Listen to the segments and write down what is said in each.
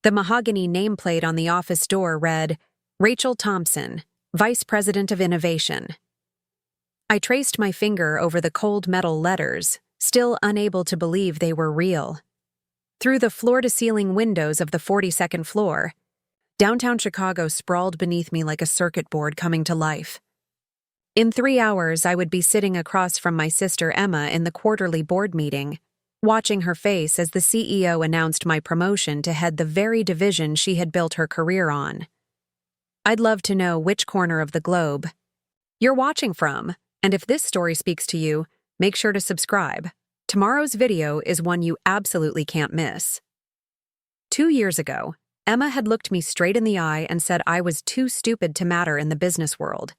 The mahogany nameplate on the office door read, Rachel Thompson, Vice President of Innovation. I traced my finger over the cold metal letters, still unable to believe they were real. Through the floor-to-ceiling windows of the 42nd floor, downtown Chicago sprawled beneath me like a circuit board coming to life. In 3 hours, I would be sitting across from my sister Emma in the quarterly board meeting, watching her face as the CEO announced my promotion to head the very division she had built her career on. I'd love to know which corner of the globe you're watching from, and if this story speaks to you, make sure to subscribe. Tomorrow's video is one you absolutely can't miss. 2 years ago, Emma had looked me straight in the eye and said I was too stupid to matter in the business world.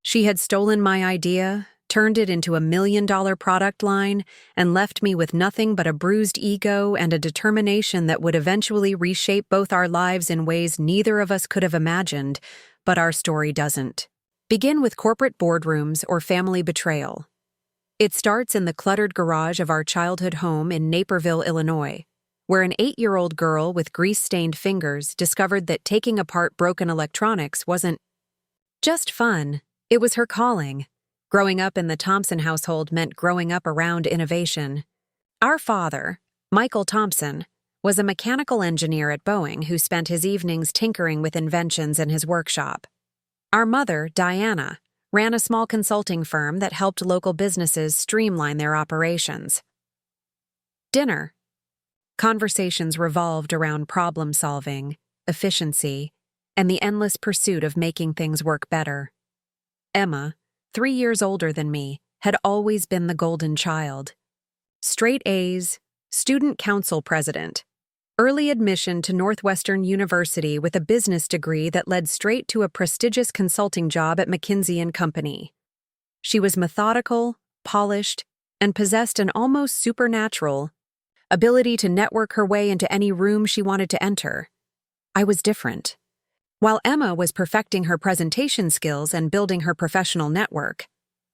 She had stolen my idea, turned it into $1 million product line, and left me with nothing but a bruised ego and a determination that would eventually reshape both our lives in ways neither of us could have imagined, but our story doesn't. Begin with corporate boardrooms or family betrayal. It starts in the cluttered garage of our childhood home in Naperville, Illinois, where an 8-year-old girl with grease-stained fingers discovered that taking apart broken electronics wasn't just fun, it was her calling. Growing up in the Thompson household meant growing up around innovation. Our father, Michael Thompson, was a mechanical engineer at Boeing who spent his evenings tinkering with inventions in his workshop. Our mother, Diana, ran a small consulting firm that helped local businesses streamline their operations. Dinner. Conversations revolved around problem-solving, efficiency, and the endless pursuit of making things work better. Emma, 3 years older than me, had always been the golden child. Straight A's, student council president, early admission to Northwestern University with a business degree that led straight to a prestigious consulting job at McKinsey & Company. She was methodical, polished, and possessed an almost supernatural ability to network her way into any room she wanted to enter. I was different. While Emma was perfecting her presentation skills and building her professional network,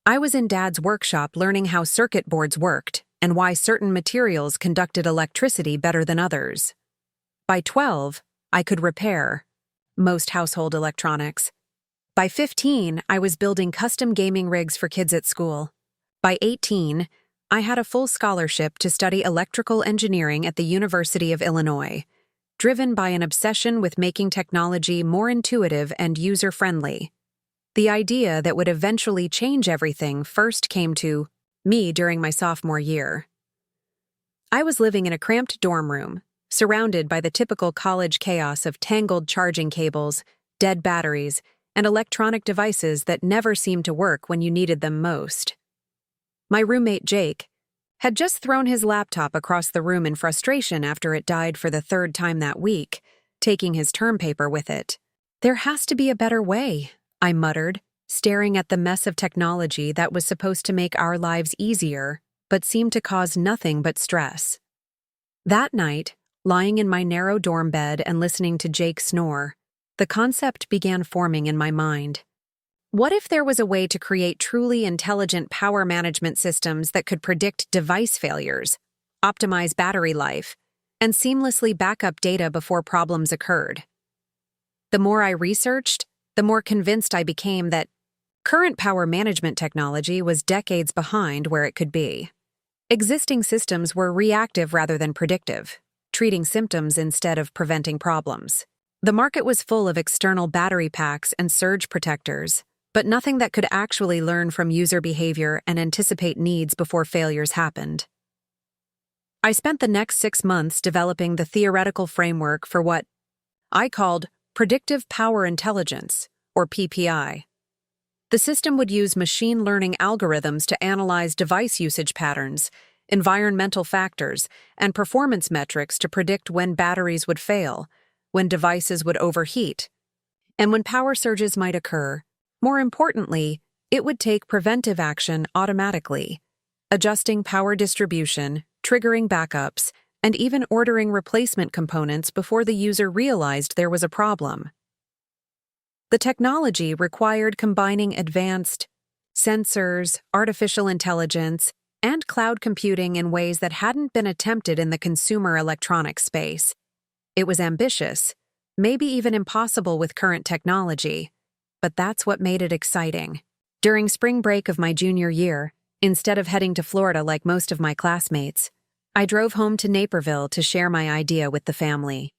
I was in Dad's workshop learning how circuit boards worked and why certain materials conducted electricity better than others. By 12, I could repair most household electronics. By 15, I was building custom gaming rigs for kids at school. By 18, I had a full scholarship to study electrical engineering at the University of Illinois, driven by an obsession with making technology more intuitive and user-friendly. The idea that would eventually change everything first came to me during my sophomore year. I was living in a cramped dorm room, surrounded by the typical college chaos of tangled charging cables, dead batteries, and electronic devices that never seemed to work when you needed them most. My roommate, Jake, had just thrown his laptop across the room in frustration after it died for the 3rd time that week, taking his term paper with it. "There has to be a better way," I muttered, staring at the mess of technology that was supposed to make our lives easier, but seemed to cause nothing but stress. That night, lying in my narrow dorm bed and listening to Jake snore, the concept began forming in my mind. What if there was a way to create truly intelligent power management systems that could predict device failures, optimize battery life, and seamlessly back up data before problems occurred? The more I researched, the more convinced I became that current power management technology was decades behind where it could be. Existing systems were reactive rather than predictive, treating symptoms instead of preventing problems. The market was full of external battery packs and surge protectors, but nothing that could actually learn from user behavior and anticipate needs before failures happened. I spent the next 6 months developing the theoretical framework for what I called Predictive Power Intelligence, or PPI. The system would use machine learning algorithms to analyze device usage patterns, environmental factors, and performance metrics to predict when batteries would fail, when devices would overheat, and when power surges might occur. More importantly, it would take preventive action automatically, adjusting power distribution, triggering backups, and even ordering replacement components before the user realized there was a problem. The technology required combining advanced sensors, artificial intelligence, and cloud computing in ways that hadn't been attempted in the consumer electronics space. It was ambitious, maybe even impossible with current technology, but that's what made it exciting. During spring break of my junior year, instead of heading to Florida like most of my classmates, I drove home to Naperville to share my idea with the family.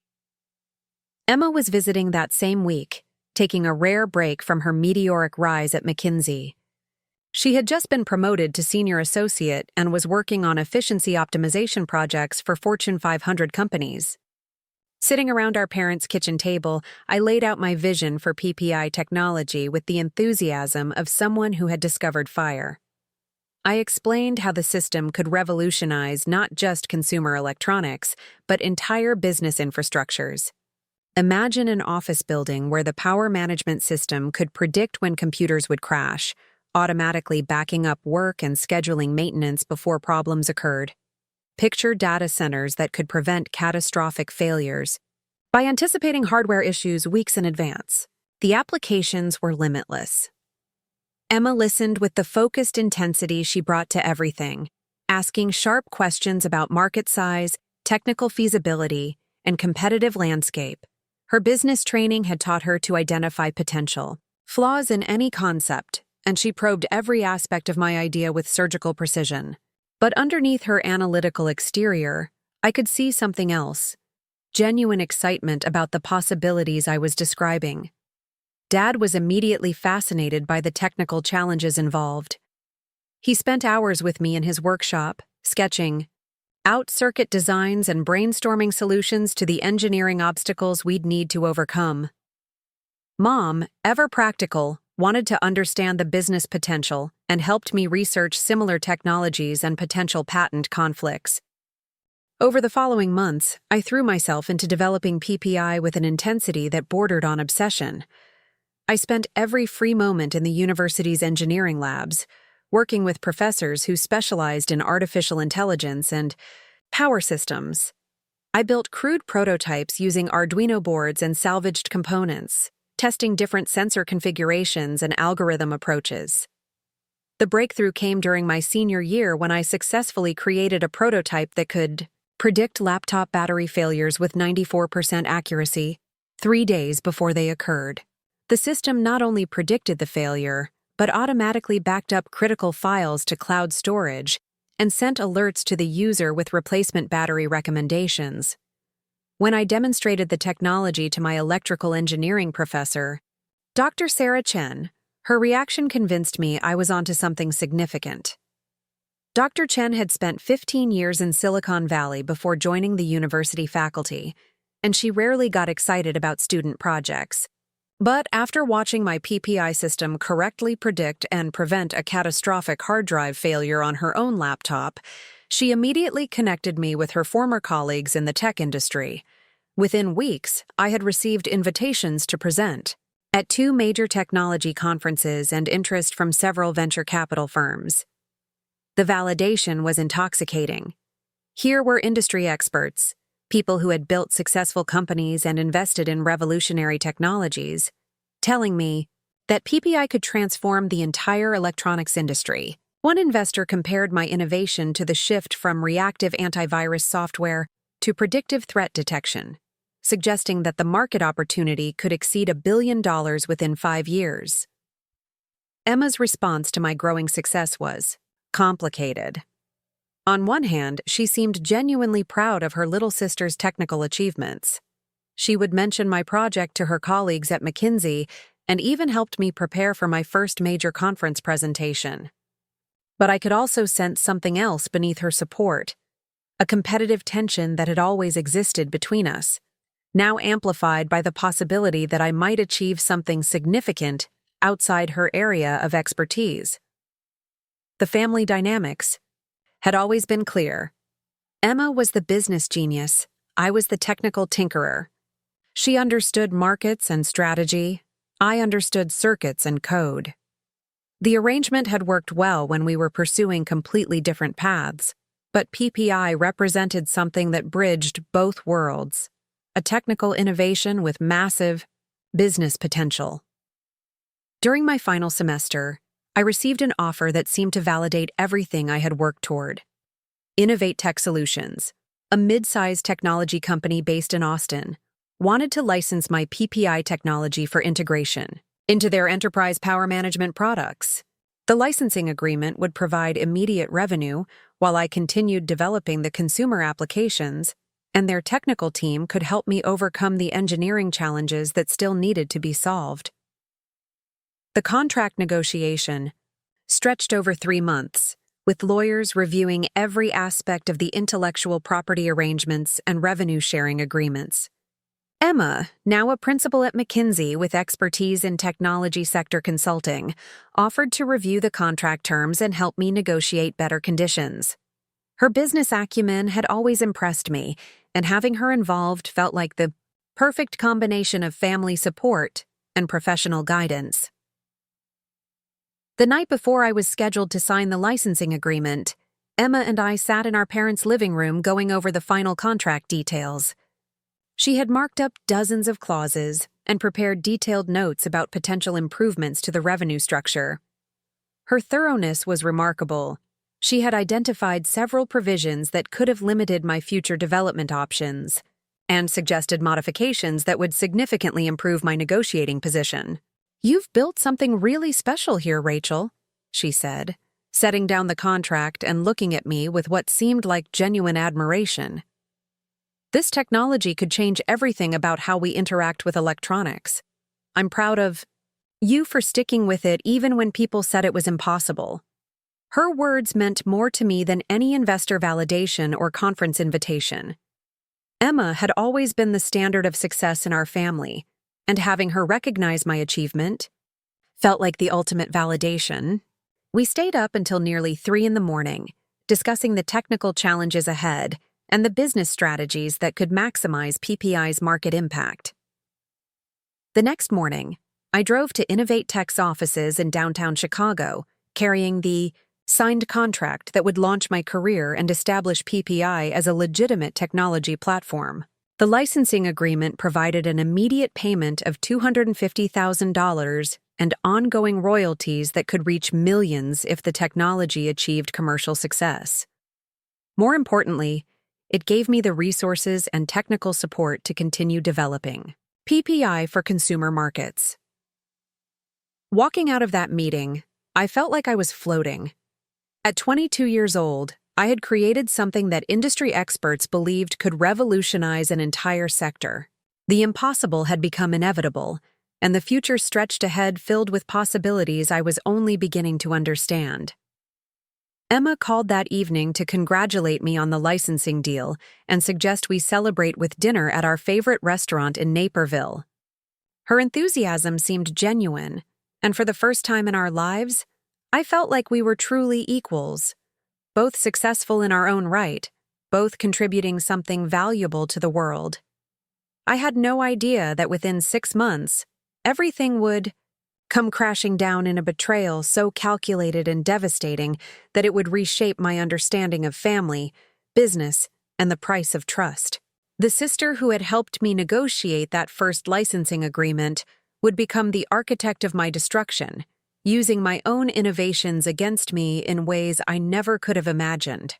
Emma was visiting that same week, taking a rare break from her meteoric rise at McKinsey. She had just been promoted to senior associate and was working on efficiency optimization projects for Fortune 500 companies. Sitting around our parents' kitchen table, I laid out my vision for PPI technology with the enthusiasm of someone who had discovered fire. I explained how the system could revolutionize not just consumer electronics, but entire business infrastructures. Imagine an office building where the power management system could predict when computers would crash, automatically backing up work and scheduling maintenance before problems occurred. Picture data centers that could prevent catastrophic failures by anticipating hardware issues weeks in advance. The applications were limitless. Emma listened with the focused intensity she brought to everything, asking sharp questions about market size, technical feasibility, and competitive landscape. Her business training had taught her to identify potential, flaws in any concept, and she probed every aspect of my idea with surgical precision. But underneath her analytical exterior, I could see something else: genuine excitement about the possibilities I was describing. Dad was immediately fascinated by the technical challenges involved. He spent hours with me in his workshop, sketching out circuit designs and brainstorming solutions to the engineering obstacles we'd need to overcome. Mom, ever practical, wanted to understand the business potential and helped me research similar technologies and potential patent conflicts. Over the following months, I threw myself into developing PPI with an intensity that bordered on obsession. I spent every free moment in the university's engineering labs, working with professors who specialized in artificial intelligence and power systems. I built crude prototypes using Arduino boards and salvaged components, testing different sensor configurations and algorithm approaches. The breakthrough came during my senior year when I successfully created a prototype that could predict laptop battery failures with 94% accuracy, 3 days before they occurred. The system not only predicted the failure, but automatically backed up critical files to cloud storage and sent alerts to the user with replacement battery recommendations. When I demonstrated the technology to my electrical engineering professor, Dr. Sarah Chen, her reaction convinced me I was onto something significant. Dr. Chen had spent 15 years in Silicon Valley before joining the university faculty, and she rarely got excited about student projects. But after watching my PPI system correctly predict and prevent a catastrophic hard drive failure on her own laptop, she immediately connected me with her former colleagues in the tech industry. Within weeks, I had received invitations to present at 2 major technology conferences and interest from several venture capital firms. The validation was intoxicating. Here were industry experts, people who had built successful companies and invested in revolutionary technologies, telling me that PPI could transform the entire electronics industry. One investor compared my innovation to the shift from reactive antivirus software to predictive threat detection, suggesting that the market opportunity could exceed $1 billion within 5 years. Emma's response to my growing success was complicated. On one hand, she seemed genuinely proud of her little sister's technical achievements. She would mention my project to her colleagues at McKinsey and even helped me prepare for my first major conference presentation. But I could also sense something else beneath her support, a competitive tension that had always existed between us, now amplified by the possibility that I might achieve something significant outside her area of expertise. The family dynamics had always been clear. Emma was the business genius, I was the technical tinkerer. She understood markets and strategy, I understood circuits and code. The arrangement had worked well when we were pursuing completely different paths, but PPI represented something that bridged both worlds, a technical innovation with massive business potential. During my final semester, I received an offer that seemed to validate everything I had worked toward. Innovate Tech Solutions, a mid-sized technology company based in Austin, wanted to license my PPI technology for integration into their enterprise power management products. The licensing agreement would provide immediate revenue while I continued developing the consumer applications, and their technical team could help me overcome the engineering challenges that still needed to be solved. The contract negotiation stretched over 3 months, with lawyers reviewing every aspect of the intellectual property arrangements and revenue-sharing agreements. Emma, now a principal at McKinsey with expertise in technology sector consulting, offered to review the contract terms and help me negotiate better conditions. Her business acumen had always impressed me, and having her involved felt like the perfect combination of family support and professional guidance. The night before I was scheduled to sign the licensing agreement, Emma and I sat in our parents' living room going over the final contract details. She had marked up dozens of clauses and prepared detailed notes about potential improvements to the revenue structure. Her thoroughness was remarkable. She had identified several provisions that could have limited my future development options and suggested modifications that would significantly improve my negotiating position. "You've built something really special here, Rachel," she said, setting down the contract and looking at me with what seemed like genuine admiration. "This technology could change everything about how we interact with electronics. I'm proud of you for sticking with it even when people said it was impossible." Her words meant more to me than any investor validation or conference invitation. Emma had always been the standard of success in our family, and having her recognize my achievement felt like the ultimate validation. We stayed up until nearly 3 a.m, discussing the technical challenges ahead and the business strategies that could maximize PPI's market impact. The next morning, I drove to Innovate Tech's offices in downtown Chicago, carrying the signed contract that would launch my career and establish PPI as a legitimate technology platform. The licensing agreement provided an immediate payment of $250,000 and ongoing royalties that could reach millions if the technology achieved commercial success. More importantly, it gave me the resources and technical support to continue developing PPI for consumer markets. Walking out of that meeting, I felt like I was floating. At 22 years old, I had created something that industry experts believed could revolutionize an entire sector. The impossible had become inevitable, and the future stretched ahead filled with possibilities I was only beginning to understand. Emma called that evening to congratulate me on the licensing deal and suggest we celebrate with dinner at our favorite restaurant in Naperville. Her enthusiasm seemed genuine, and for the first time in our lives, I felt like we were truly equals, both successful in our own right, both contributing something valuable to the world. I had no idea that within 6 months, everything would come crashing down in a betrayal so calculated and devastating that it would reshape my understanding of family, business, and the price of trust. The sister who had helped me negotiate that first licensing agreement would become the architect of my destruction, using my own innovations against me in ways I never could have imagined.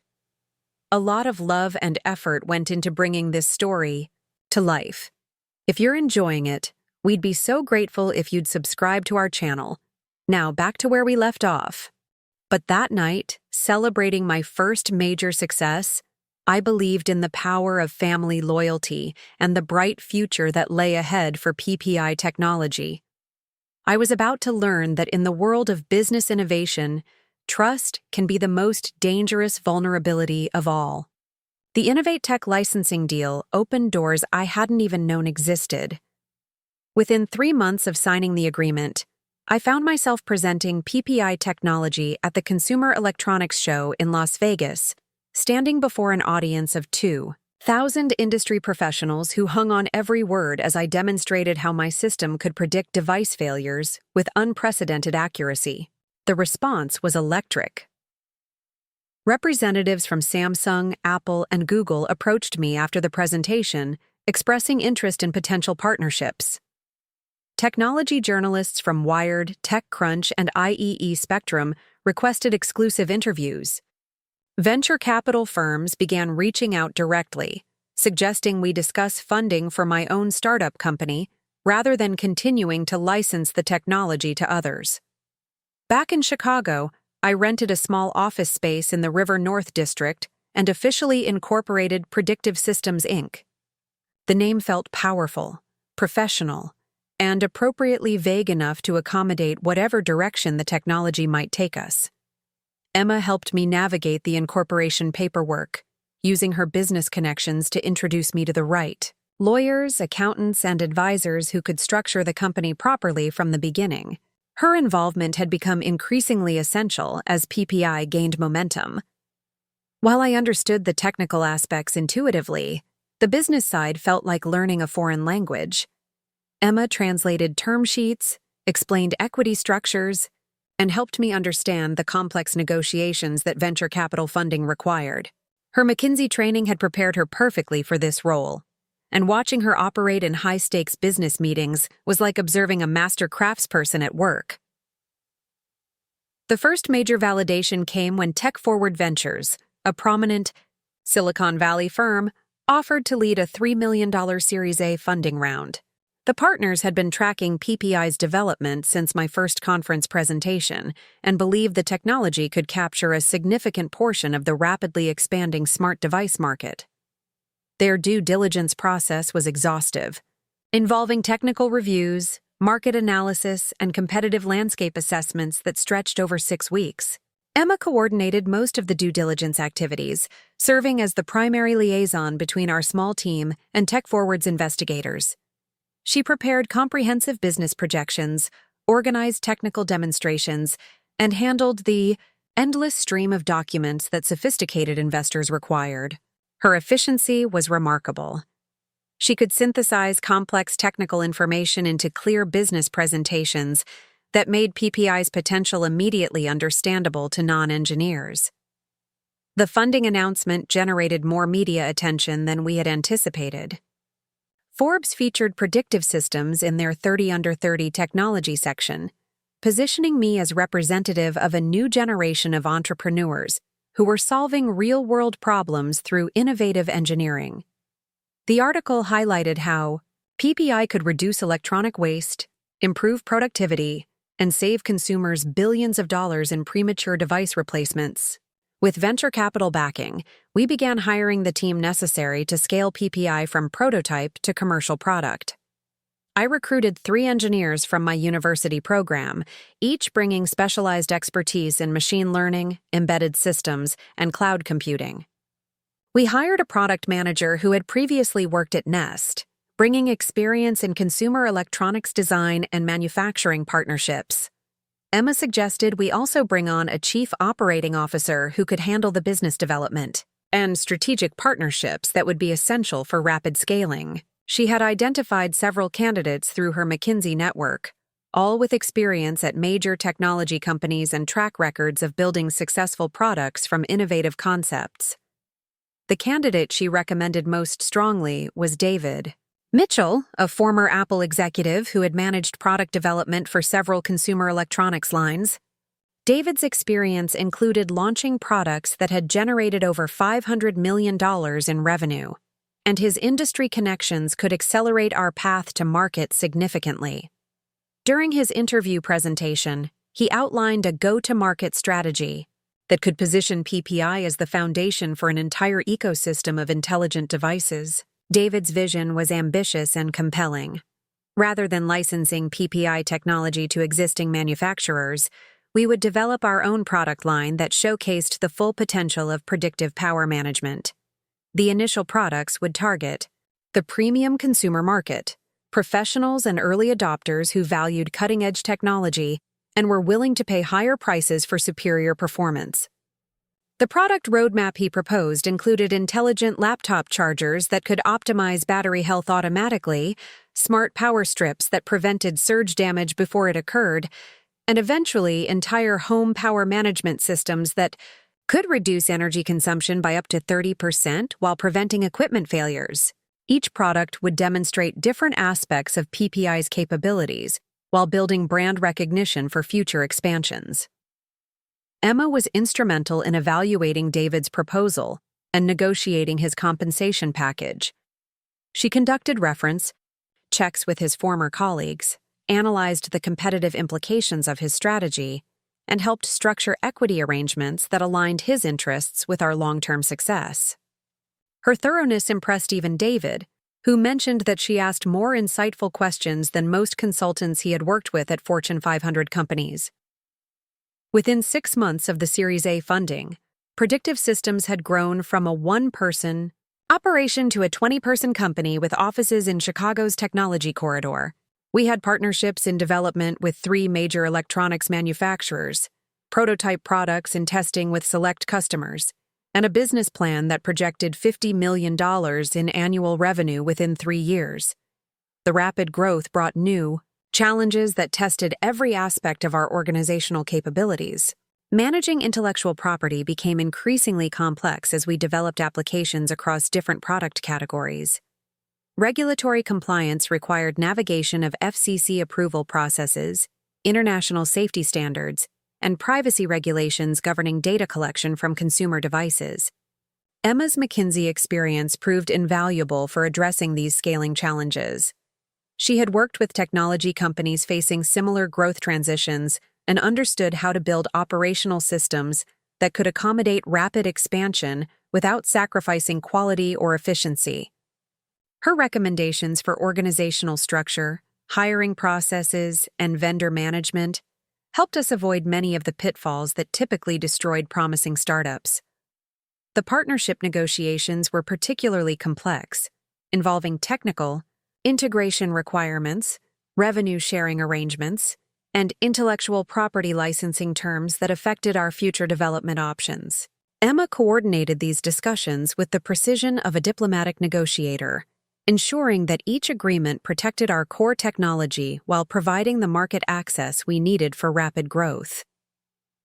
A lot of love and effort went into bringing this story to life. If you're enjoying it, we'd be so grateful if you'd subscribe to our channel. Now back to where we left off. But that night, celebrating my first major success, I believed in the power of family loyalty and the bright future that lay ahead for PPI technology. I was about to learn that in the world of business innovation, trust can be the most dangerous vulnerability of all. The Innovate Tech licensing deal opened doors I hadn't even known existed. Within 3 months of signing the agreement, I found myself presenting PPI technology at the Consumer Electronics Show in Las Vegas, standing before an audience of 2,000 industry professionals who hung on every word as I demonstrated how my system could predict device failures with unprecedented accuracy. The response was electric. Representatives from Samsung, Apple, and Google approached me after the presentation, expressing interest in potential partnerships. Technology journalists from Wired, TechCrunch, and IEE Spectrum requested exclusive interviews. Venture capital firms began reaching out directly, suggesting we discuss funding for my own startup company rather than continuing to license the technology to others. Back in Chicago, I rented a small office space in the River North District and officially incorporated Predictive Systems, Inc. The name felt powerful, professional, and appropriately vague enough to accommodate whatever direction the technology might take us. Emma helped me navigate the incorporation paperwork, using her business connections to introduce me to the right lawyers, accountants, and advisors who could structure the company properly from the beginning. Her involvement had become increasingly essential as PPI gained momentum. While I understood the technical aspects intuitively, the business side felt like learning a foreign language. Emma translated term sheets, explained equity structures, and helped me understand the complex negotiations that venture capital funding required. Her McKinsey training had prepared her perfectly for this role, and watching her operate in high-stakes business meetings was like observing a master craftsperson at work. The first major validation came when Tech Forward Ventures, a prominent Silicon Valley firm, offered to lead a $3 million Series A funding round. The partners had been tracking PPI's development since my first conference presentation and believed the technology could capture a significant portion of the rapidly expanding smart device market. Their due diligence process was exhaustive, involving technical reviews, market analysis, and competitive landscape assessments that stretched over 6 weeks. Emma coordinated most of the due diligence activities, serving as the primary liaison between our small team and Tech Forward's investigators. She prepared comprehensive business projections, organized technical demonstrations, and handled the endless stream of documents that sophisticated investors required. Her efficiency was remarkable. She could synthesize complex technical information into clear business presentations that made PPI's potential immediately understandable to non-engineers. The funding announcement generated more media attention than we had anticipated. Forbes featured Predictive Systems in their 30 Under 30 technology section, positioning me as representative of a new generation of entrepreneurs who were solving real-world problems through innovative engineering. The article highlighted how PPI could reduce electronic waste, improve productivity, and save consumers billions of dollars in premature device replacements. With venture capital backing, we began hiring the team necessary to scale PPI from prototype to commercial product. I recruited 3 engineers from my university program, each bringing specialized expertise in machine learning, embedded systems, and cloud computing. We hired a product manager who had previously worked at Nest, bringing experience in consumer electronics design and manufacturing partnerships. Emma suggested we also bring on a chief operating officer who could handle the business development and strategic partnerships that would be essential for rapid scaling. She had identified several candidates through her McKinsey network, all with experience at major technology companies and track records of building successful products from innovative concepts. The candidate she recommended most strongly was David Mitchell, a former Apple executive who had managed product development for several consumer electronics lines. David's experience included launching products that had generated over $500 million in revenue, and his industry connections could accelerate our path to market significantly. During his interview presentation, he outlined a go-to-market strategy that could position PPI as the foundation for an entire ecosystem of intelligent devices. David's vision was ambitious and compelling. Rather than licensing PPI technology to existing manufacturers, we would develop our own product line that showcased the full potential of predictive power management. The initial products would target the premium consumer market, professionals and early adopters who valued cutting-edge technology and were willing to pay higher prices for superior performance. The product roadmap he proposed included intelligent laptop chargers that could optimize battery health automatically, smart power strips that prevented surge damage before it occurred, and eventually entire home power management systems that could reduce energy consumption by up to 30% while preventing equipment failures. Each product would demonstrate different aspects of PPI's capabilities while building brand recognition for future expansions. Emma was instrumental in evaluating David's proposal and negotiating his compensation package. She conducted reference checks with his former colleagues, analyzed the competitive implications of his strategy, and helped structure equity arrangements that aligned his interests with our long-term success. Her thoroughness impressed even David, who mentioned that she asked more insightful questions than most consultants he had worked with at Fortune 500 companies. Within 6 months of the Series A funding, Predictive Systems had grown from a one-person operation to a 20-person company with offices in Chicago's technology corridor. We had partnerships in development with 3 major electronics manufacturers, prototype products in testing with select customers, and a business plan that projected $50 million in annual revenue within 3 years. The rapid growth brought new challenges that tested every aspect of our organizational capabilities. Managing intellectual property became increasingly complex as we developed applications across different product categories. Regulatory compliance required navigation of FCC approval processes, international safety standards, and privacy regulations governing data collection from consumer devices. Emma's McKinsey experience proved invaluable for addressing these scaling challenges. She had worked with technology companies facing similar growth transitions and understood how to build operational systems that could accommodate rapid expansion without sacrificing quality or efficiency. Her recommendations for organizational structure, hiring processes, and vendor management helped us avoid many of the pitfalls that typically destroyed promising startups. The partnership negotiations were particularly complex, involving technical, integration requirements, revenue sharing arrangements, and intellectual property licensing terms that affected our future development options. Emma coordinated these discussions with the precision of a diplomatic negotiator, ensuring that each agreement protected our core technology while providing the market access we needed for rapid growth.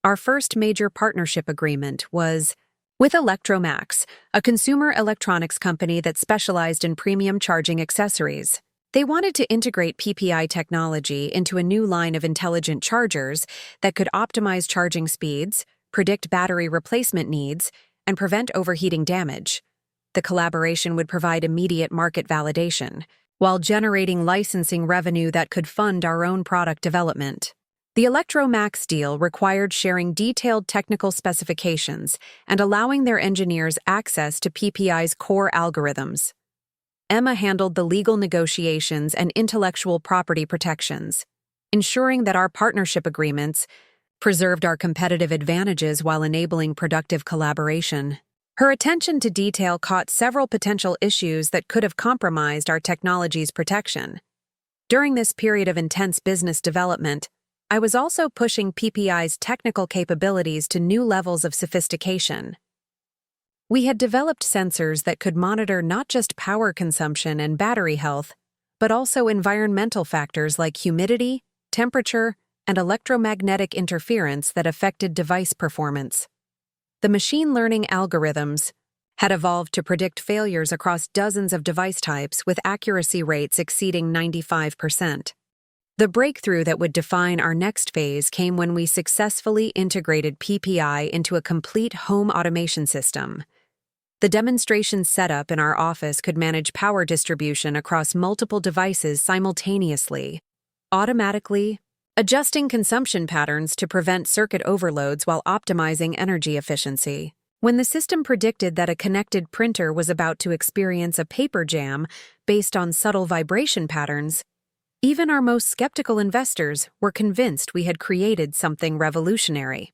Our first major partnership agreement was with Electromax, a consumer electronics company that specialized in premium charging accessories. They wanted to integrate PPI technology into a new line of intelligent chargers that could optimize charging speeds, predict battery replacement needs, and prevent overheating damage. The collaboration would provide immediate market validation, while generating licensing revenue that could fund our own product development. The Electromax deal required sharing detailed technical specifications and allowing their engineers access to PPI's core algorithms. Emma handled the legal negotiations and intellectual property protections, ensuring that our partnership agreements preserved our competitive advantages while enabling productive collaboration. Her attention to detail caught several potential issues that could have compromised our technology's protection. During this period of intense business development, I was also pushing PPI's technical capabilities to new levels of sophistication. We had developed sensors that could monitor not just power consumption and battery health, but also environmental factors like humidity, temperature, and electromagnetic interference that affected device performance. The machine learning algorithms had evolved to predict failures across dozens of device types with accuracy rates exceeding 95%. The breakthrough that would define our next phase came when we successfully integrated PPI into a complete home automation system. The demonstration setup in our office could manage power distribution across multiple devices simultaneously, automatically adjusting consumption patterns to prevent circuit overloads while optimizing energy efficiency. When the system predicted that a connected printer was about to experience a paper jam based on subtle vibration patterns, even our most skeptical investors were convinced we had created something revolutionary.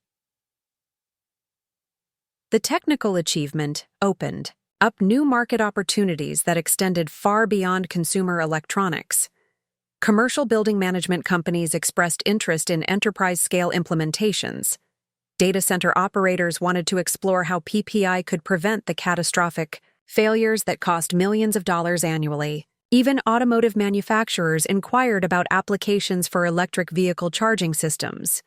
The technical achievement opened up new market opportunities that extended far beyond consumer electronics. Commercial building management companies expressed interest in enterprise-scale implementations. Data center operators wanted to explore how PPI could prevent the catastrophic failures that cost millions of dollars annually. Even automotive manufacturers inquired about applications for electric vehicle charging systems.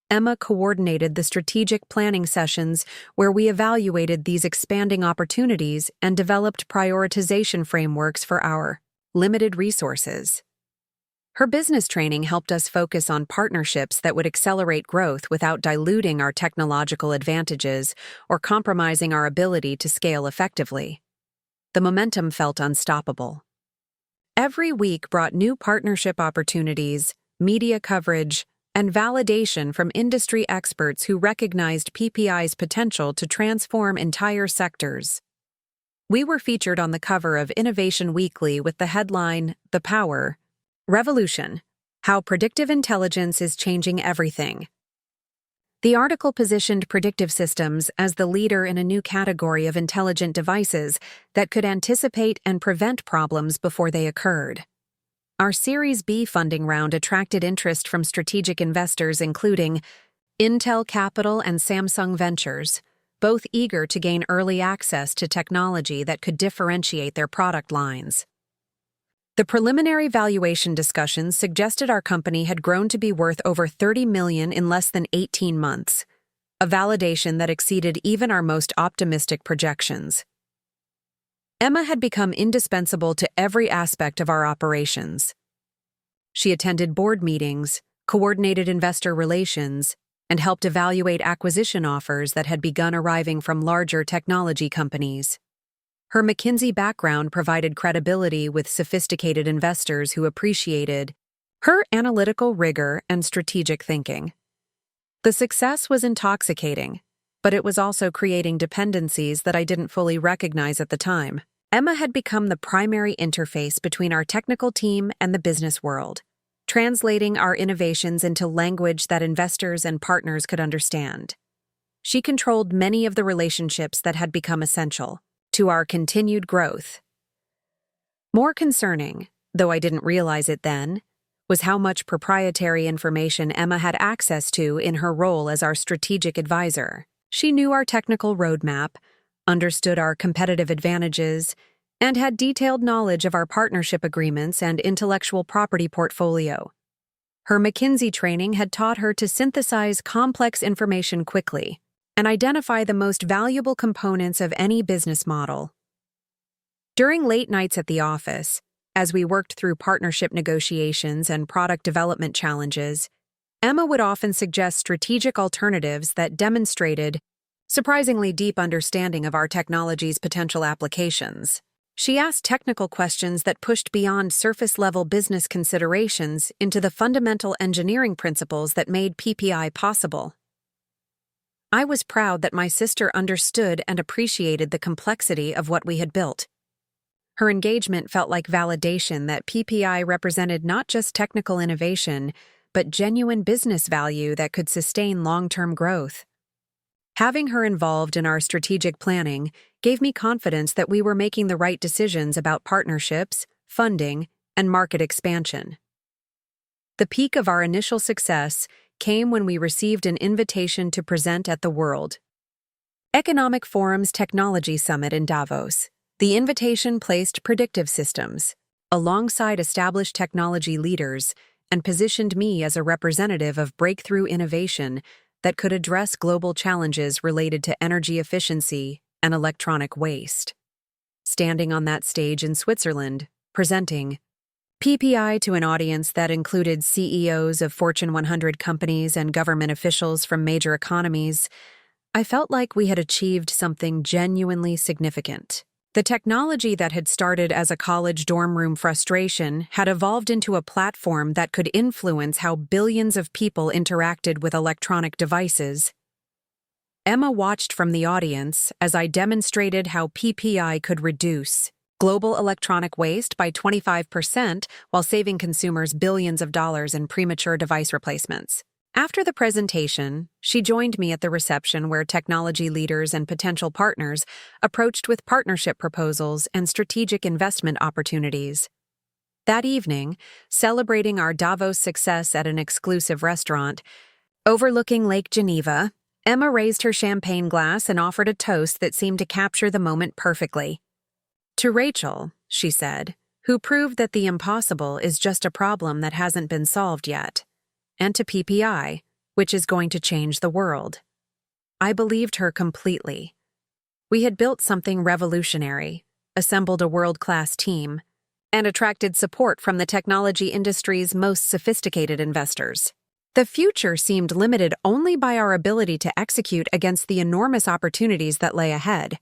Emma coordinated the strategic planning sessions where we evaluated these expanding opportunities and developed prioritization frameworks for our limited resources. Her business training helped us focus on partnerships that would accelerate growth without diluting our technological advantages or compromising our ability to scale effectively. The momentum felt unstoppable. Every week brought new partnership opportunities, media coverage, and validation from industry experts who recognized PPI's potential to transform entire sectors. We were featured on the cover of Innovation Weekly with the headline, "The Power, Revolution: How Predictive Intelligence is Changing Everything." The article positioned predictive systems as the leader in a new category of intelligent devices that could anticipate and prevent problems before they occurred. Our Series B funding round attracted interest from strategic investors including Intel Capital and Samsung Ventures, both eager to gain early access to technology that could differentiate their product lines. The preliminary valuation discussions suggested our company had grown to be worth over $30 million in less than 18 months, a validation that exceeded even our most optimistic projections. Emma had become indispensable to every aspect of our operations. She attended board meetings, coordinated investor relations, and helped evaluate acquisition offers that had begun arriving from larger technology companies. Her McKinsey background provided credibility with sophisticated investors who appreciated her analytical rigor and strategic thinking. The success was intoxicating, but it was also creating dependencies that I didn't fully recognize at the time. Emma had become the primary interface between our technical team and the business world, translating our innovations into language that investors and partners could understand. She controlled many of the relationships that had become essential to our continued growth. More concerning, though I didn't realize it then, was how much proprietary information Emma had access to in her role as our strategic advisor. She knew our technical roadmap, understood our competitive advantages, and had detailed knowledge of our partnership agreements and intellectual property portfolio. Her McKinsey training had taught her to synthesize complex information quickly and identify the most valuable components of any business model. During late nights at the office, as we worked through partnership negotiations and product development challenges, Emma would often suggest strategic alternatives that demonstrated surprisingly deep understanding of our technology's potential applications. She asked technical questions that pushed beyond surface-level business considerations into the fundamental engineering principles that made PPI possible. I was proud that my sister understood and appreciated the complexity of what we had built. Her engagement felt like validation that PPI represented not just technical innovation, but genuine business value that could sustain long-term growth. Having her involved in our strategic planning gave me confidence that we were making the right decisions about partnerships, funding, and market expansion. The peak of our initial success came when we received an invitation to present at the World Economic Forum's Technology Summit in Davos. The invitation placed predictive systems alongside established technology leaders and positioned me as a representative of breakthrough innovation that could address global challenges related to energy efficiency and electronic waste. Standing on that stage in Switzerland, presenting PPI to an audience that included CEOs of Fortune 100 companies and government officials from major economies, I felt like we had achieved something genuinely significant. The technology that had started as a college dorm room frustration had evolved into a platform that could influence how billions of people interacted with electronic devices. Emma watched from the audience as I demonstrated how PPI could reduce global electronic waste by 25% while saving consumers billions of dollars in premature device replacements. After the presentation, she joined me at the reception where technology leaders and potential partners approached with partnership proposals and strategic investment opportunities. That evening, celebrating our Davos success at an exclusive restaurant overlooking Lake Geneva, Emma raised her champagne glass and offered a toast that seemed to capture the moment perfectly. "To Rachel," she said, "who proved that the impossible is just a problem that hasn't been solved yet. And to PPI, which is going to change the world." I believed her completely. We had built something revolutionary, assembled a world-class team, and attracted support from the technology industry's most sophisticated investors. The future seemed limited only by our ability to execute against the enormous opportunities that lay ahead.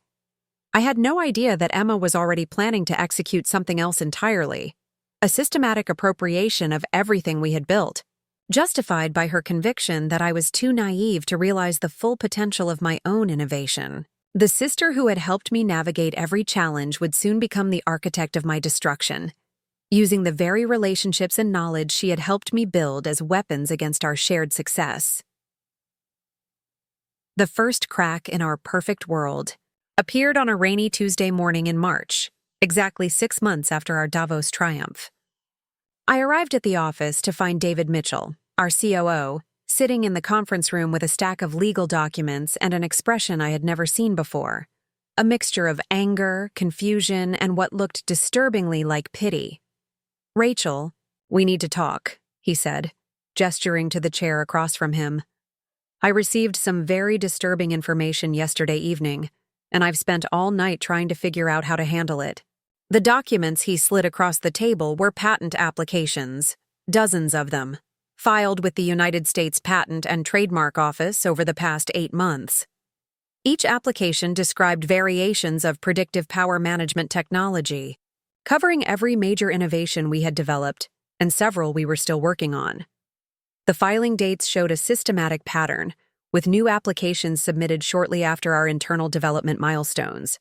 I had no idea that Emma was already planning to execute something else entirely, a systematic appropriation of everything we had built, justified by her conviction that I was too naive to realize the full potential of my own innovation. The sister who had helped me navigate every challenge would soon become the architect of my destruction, using the very relationships and knowledge she had helped me build as weapons against our shared success. The first crack in our perfect world appeared on a rainy Tuesday morning in March, exactly 6 months after our Davos triumph. I arrived at the office to find David Mitchell, our COO, sitting in the conference room with a stack of legal documents and an expression I had never seen before, a mixture of anger, confusion, and what looked disturbingly like pity. "Rachel, we need to talk," he said, gesturing to the chair across from him. "I received some very disturbing information yesterday evening, and I've spent all night trying to figure out how to handle it." The documents he slid across the table were patent applications, dozens of them, filed with the United States Patent and Trademark Office over the past 8 months. Each application described variations of predictive power management technology, covering every major innovation we had developed and several we were still working on. The filing dates showed a systematic pattern, with new applications submitted shortly after our internal development milestones.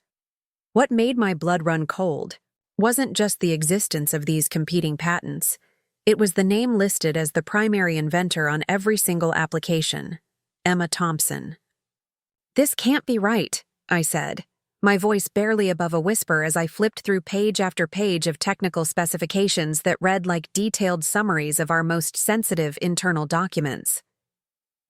What made my blood run cold wasn't just the existence of these competing patents. It was the name listed as the primary inventor on every single application, Emma Thompson. "This can't be right," I said, my voice barely above a whisper as I flipped through page after page of technical specifications that read like detailed summaries of our most sensitive internal documents.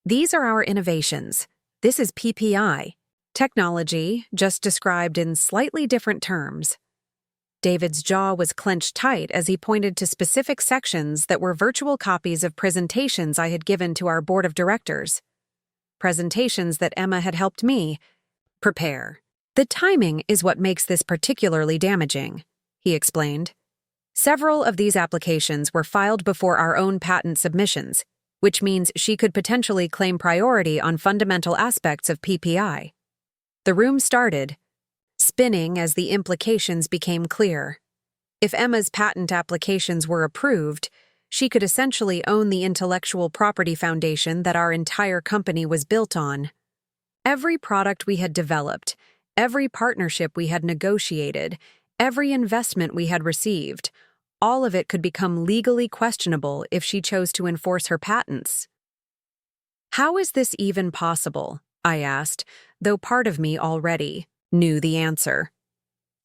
"These are our innovations. This is PPI. Technology, just described in slightly different terms." David's jaw was clenched tight as he pointed to specific sections that were virtual copies of presentations I had given to our board of directors. Presentations that Emma had helped me prepare. "The timing is what makes this particularly damaging," he explained. "Several of these applications were filed before our own patent submissions, which means she could potentially claim priority on fundamental aspects of PPI." The room started spinning as the implications became clear. If Emma's patent applications were approved, she could essentially own the intellectual property foundation that our entire company was built on. Every product we had developed, every partnership we had negotiated, every investment we had received, all of it could become legally questionable if she chose to enforce her patents. "How is this even possible?" I asked, though part of me already knew the answer.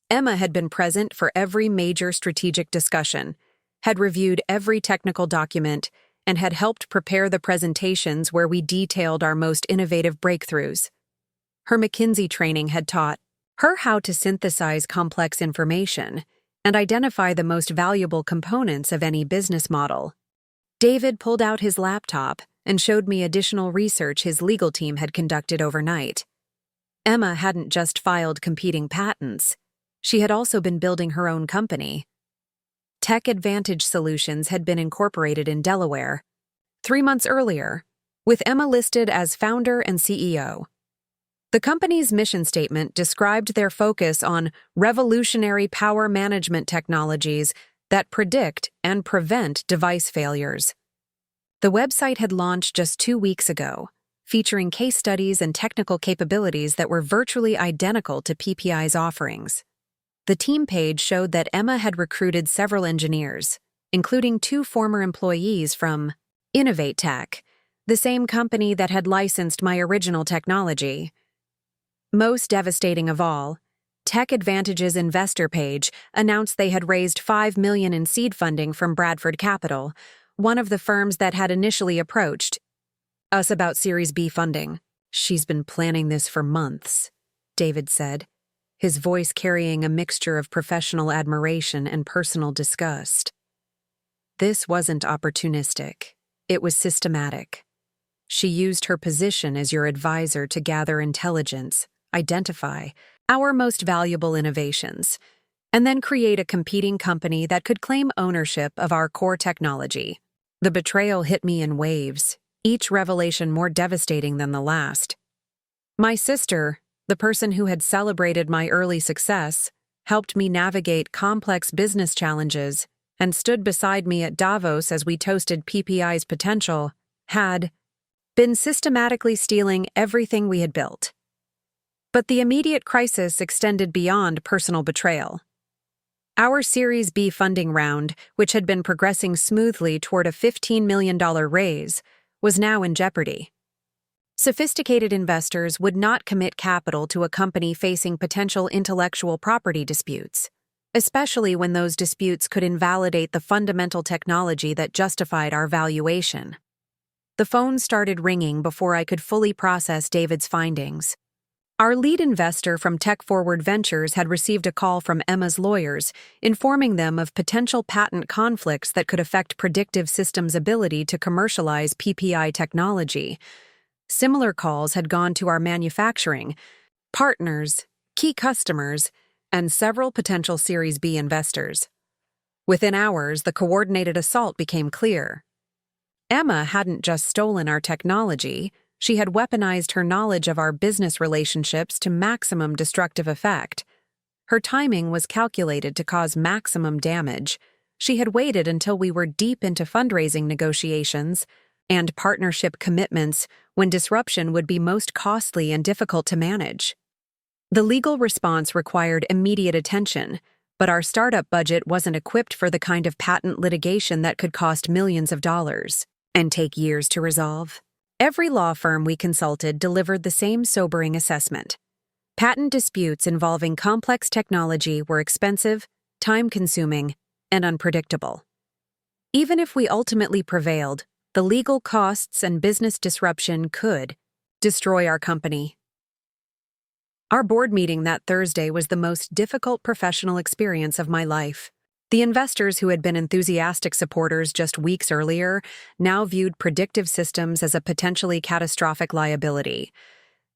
Emma had been present for every major strategic discussion, had reviewed every technical document, and had helped prepare the presentations where we detailed our most innovative breakthroughs. Her McKinsey training had taught her how to synthesize complex information and identify the most valuable components of any business model. David pulled out his laptop and showed me additional research his legal team had conducted overnight. Emma hadn't just filed competing patents. She had also been building her own company. Tech Advantage Solutions had been incorporated in Delaware 3 months earlier, with Emma listed as founder and CEO. The company's mission statement described their focus on revolutionary power management technologies that predict and prevent device failures. The website had launched just 2 weeks ago, featuring case studies and technical capabilities that were virtually identical to PPI's offerings. The team page showed that Emma had recruited several engineers, including 2 former employees from Innovate Tech, the same company that had licensed my original technology. Most devastating of all, Tech Advantage's investor page announced they had raised $5 million in seed funding from Bradford Capital, one of the firms that had initially approached us about Series B funding. "She's been planning this for months," David said, his voice carrying a mixture of professional admiration and personal disgust. "This wasn't opportunistic. It was systematic. She used her position as your advisor to gather intelligence, identify our most valuable innovations, and then create a competing company that could claim ownership of our core technology. The betrayal hit me in waves, each revelation more devastating than the last. My sister, the person who had celebrated my early success, helped me navigate complex business challenges and stood beside me at Davos as we toasted PPI's potential, had been systematically stealing everything we had built. But the immediate crisis extended beyond personal betrayal. Our Series B funding round, which had been progressing smoothly toward a $15 million raise, was now in jeopardy. Sophisticated investors would not commit capital to a company facing potential intellectual property disputes, especially when those disputes could invalidate the fundamental technology that justified our valuation. The phone started ringing before I could fully process David's findings. Our lead investor from Tech Forward Ventures had received a call from Emma's lawyers, informing them of potential patent conflicts that could affect Predictive Systems' ability to commercialize PPI technology. Similar calls had gone to our manufacturing, partners, key customers, and several potential Series B investors. Within hours, the coordinated assault became clear. Emma hadn't just stolen our technology, she had weaponized her knowledge of our business relationships to maximum destructive effect. Her timing was calculated to cause maximum damage. She had waited until we were deep into fundraising negotiations and partnership commitments when disruption would be most costly and difficult to manage. The legal response required immediate attention, but our startup budget wasn't equipped for the kind of patent litigation that could cost millions of dollars and take years to resolve. Every law firm we consulted delivered the same sobering assessment. Patent disputes involving complex technology were expensive, time-consuming, and unpredictable. Even if we ultimately prevailed, the legal costs and business disruption could destroy our company. Our board meeting that Thursday was the most difficult professional experience of my life. The investors who had been enthusiastic supporters just weeks earlier now viewed Predictive Systems as a potentially catastrophic liability.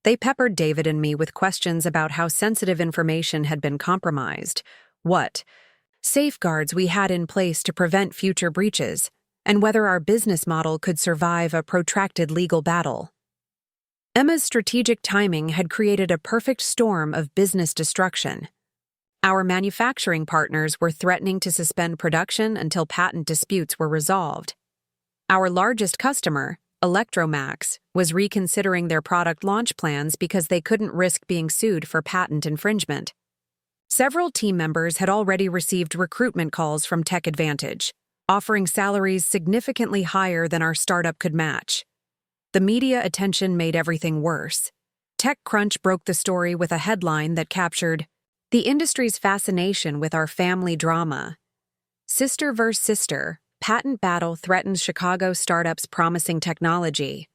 They peppered David and me with questions about how sensitive information had been compromised, what safeguards we had in place to prevent future breaches, and whether our business model could survive a protracted legal battle. Emma's strategic timing had created a perfect storm of business destruction. Our manufacturing partners were threatening to suspend production until patent disputes were resolved. Our largest customer, Electromax, was reconsidering their product launch plans because they couldn't risk being sued for patent infringement. Several team members had already received recruitment calls from Tech Advantage, offering salaries significantly higher than our startup could match. The media attention made everything worse. TechCrunch broke the story with a headline that captured the industry's fascination with our family drama. Sister vs. sister, patent battle threatens Chicago startups' promising technology.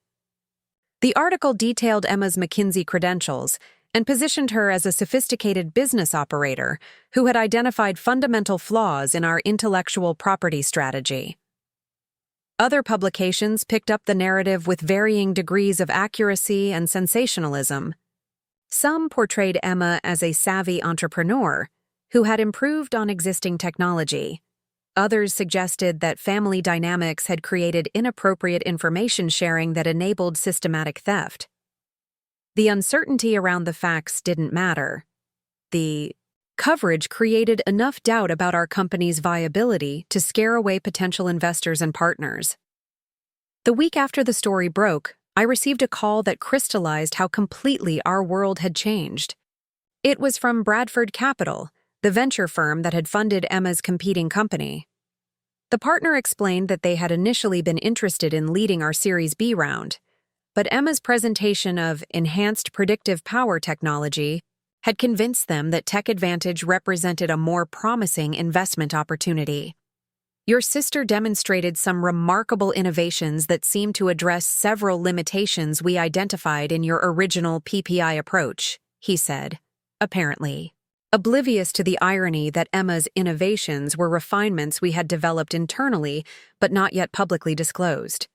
The article detailed Emma's McKinsey credentials and positioned her as a sophisticated business operator who had identified fundamental flaws in our intellectual property strategy. Other publications picked up the narrative with varying degrees of accuracy and sensationalism. Some portrayed Emma as a savvy entrepreneur who had improved on existing technology. Others suggested that family dynamics had created inappropriate information sharing that enabled systematic theft. The uncertainty around the facts didn't matter. The coverage created enough doubt about our company's viability to scare away potential investors and partners. The week after the story broke, I received a call that crystallized how completely our world had changed. It was from Bradford Capital, the venture firm that had funded Emma's competing company. The partner explained that they had initially been interested in leading our Series B round, but Emma's presentation of enhanced predictive power technology had convinced them that Tech Advantage represented a more promising investment opportunity. Your sister demonstrated some remarkable innovations that seem to address several limitations we identified in your original PPI approach, he said, apparently oblivious to the irony that Emma's innovations were refinements we had developed internally but not yet publicly disclosed.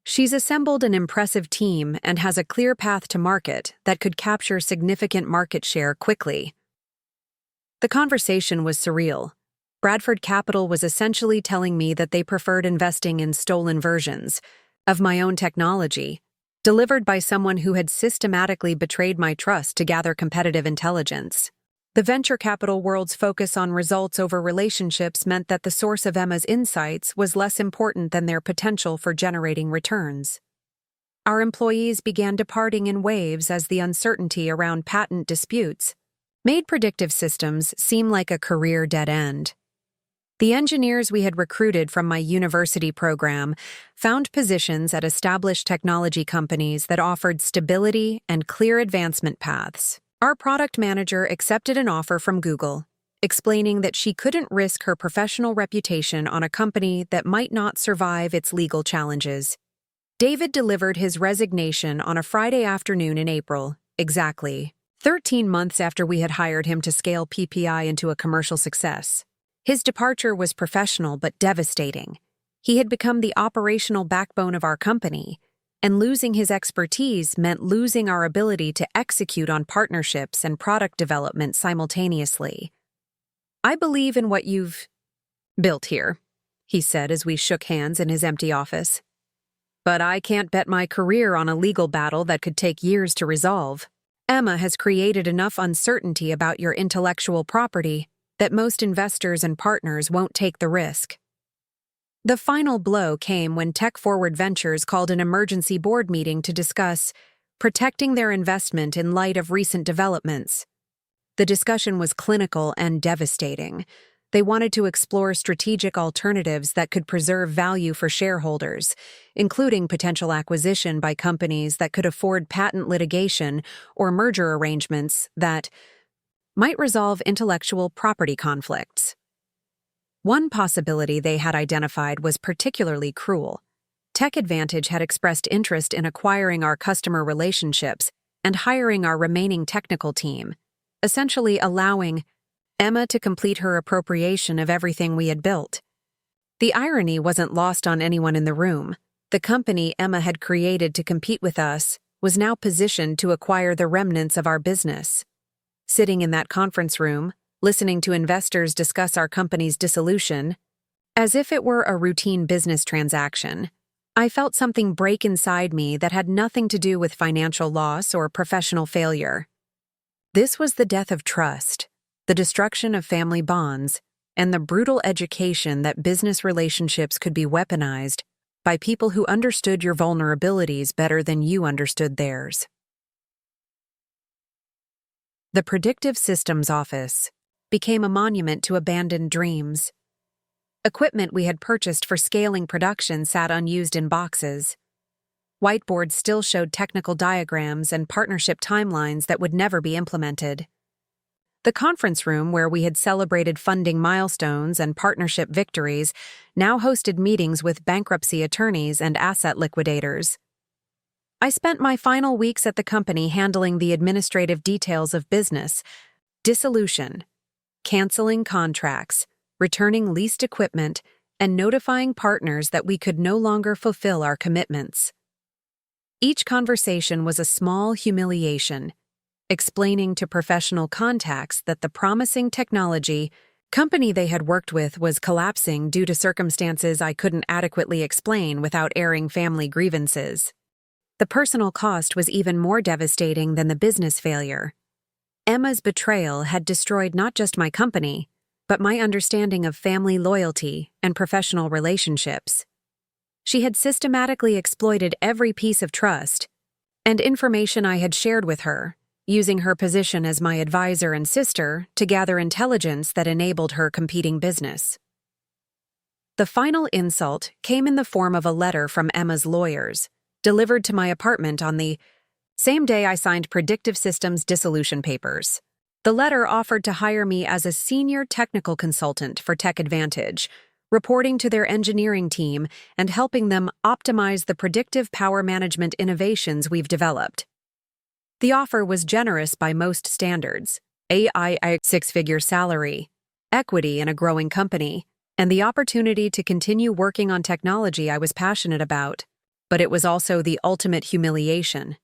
She's assembled an impressive team and has a clear path to market that could capture significant market share quickly. The conversation was surreal. Bradford Capital was essentially telling me that they preferred investing in stolen versions of my own technology, delivered by someone who had systematically betrayed my trust to gather competitive intelligence. The venture capital world's focus on results over relationships meant that the source of Emma's insights was less important than their potential for generating returns. Our employees began departing in waves as the uncertainty around patent disputes made predictive systems seem like a career dead end. The engineers we had recruited from my university program found positions at established technology companies that offered stability and clear advancement paths. Our product manager accepted an offer from Google, explaining that she couldn't risk her professional reputation on a company that might not survive its legal challenges. David delivered his resignation on a Friday afternoon in April, exactly 13 months after we had hired him to scale PPI into a commercial success. His departure was professional but devastating. He had become the operational backbone of our company, and losing his expertise meant losing our ability to execute on partnerships and product development simultaneously. "I believe in what you've built here," he said as we shook hands in his empty office. "But I can't bet my career on a legal battle that could take years to resolve. Emma has created enough uncertainty about your intellectual property that most investors and partners won't take the risk." The final blow came when Tech Forward Ventures called an emergency board meeting to discuss protecting their investment in light of recent developments. The discussion was clinical and devastating. They wanted to explore strategic alternatives that could preserve value for shareholders, including potential acquisition by companies that could afford patent litigation or merger arrangements that might resolve intellectual property conflicts. One possibility they had identified was particularly cruel. Tech Advantage had expressed interest in acquiring our customer relationships and hiring our remaining technical team, essentially allowing Emma to complete her appropriation of everything we had built. The irony wasn't lost on anyone in the room. The company Emma had created to compete with us was now positioned to acquire the remnants of our business. Sitting in that conference room, listening to investors discuss our company's dissolution, as if it were a routine business transaction, I felt something break inside me that had nothing to do with financial loss or professional failure. This was the death of trust, the destruction of family bonds, and the brutal education that business relationships could be weaponized by people who understood your vulnerabilities better than you understood theirs. The Predictive Systems Office became a monument to abandoned dreams. Equipment we had purchased for scaling production sat unused in boxes. Whiteboards still showed technical diagrams and partnership timelines that would never be implemented. The conference room where we had celebrated funding milestones and partnership victories now hosted meetings with bankruptcy attorneys and asset liquidators. I spent my final weeks at the company handling the administrative details of business, dissolution, canceling contracts, returning leased equipment, and notifying partners that we could no longer fulfill our commitments. Each conversation was a small humiliation, explaining to professional contacts that the promising technology company they had worked with was collapsing due to circumstances I couldn't adequately explain without airing family grievances. The personal cost was even more devastating than the business failure. Emma's betrayal had destroyed not just my company, but my understanding of family loyalty and professional relationships. She had systematically exploited every piece of trust and information I had shared with her, using her position as my advisor and sister to gather intelligence that enabled her competing business. The final insult came in the form of a letter from Emma's lawyers, delivered to my apartment on the same day I signed Predictive Systems dissolution papers. The letter offered to hire me as a senior technical consultant for Tech Advantage, reporting to their engineering team and helping them optimize the predictive power management innovations we've developed. The offer was generous by most standards: a six-figure salary, equity in a growing company, and the opportunity to continue working on technology I was passionate about. But it was also the ultimate humiliation.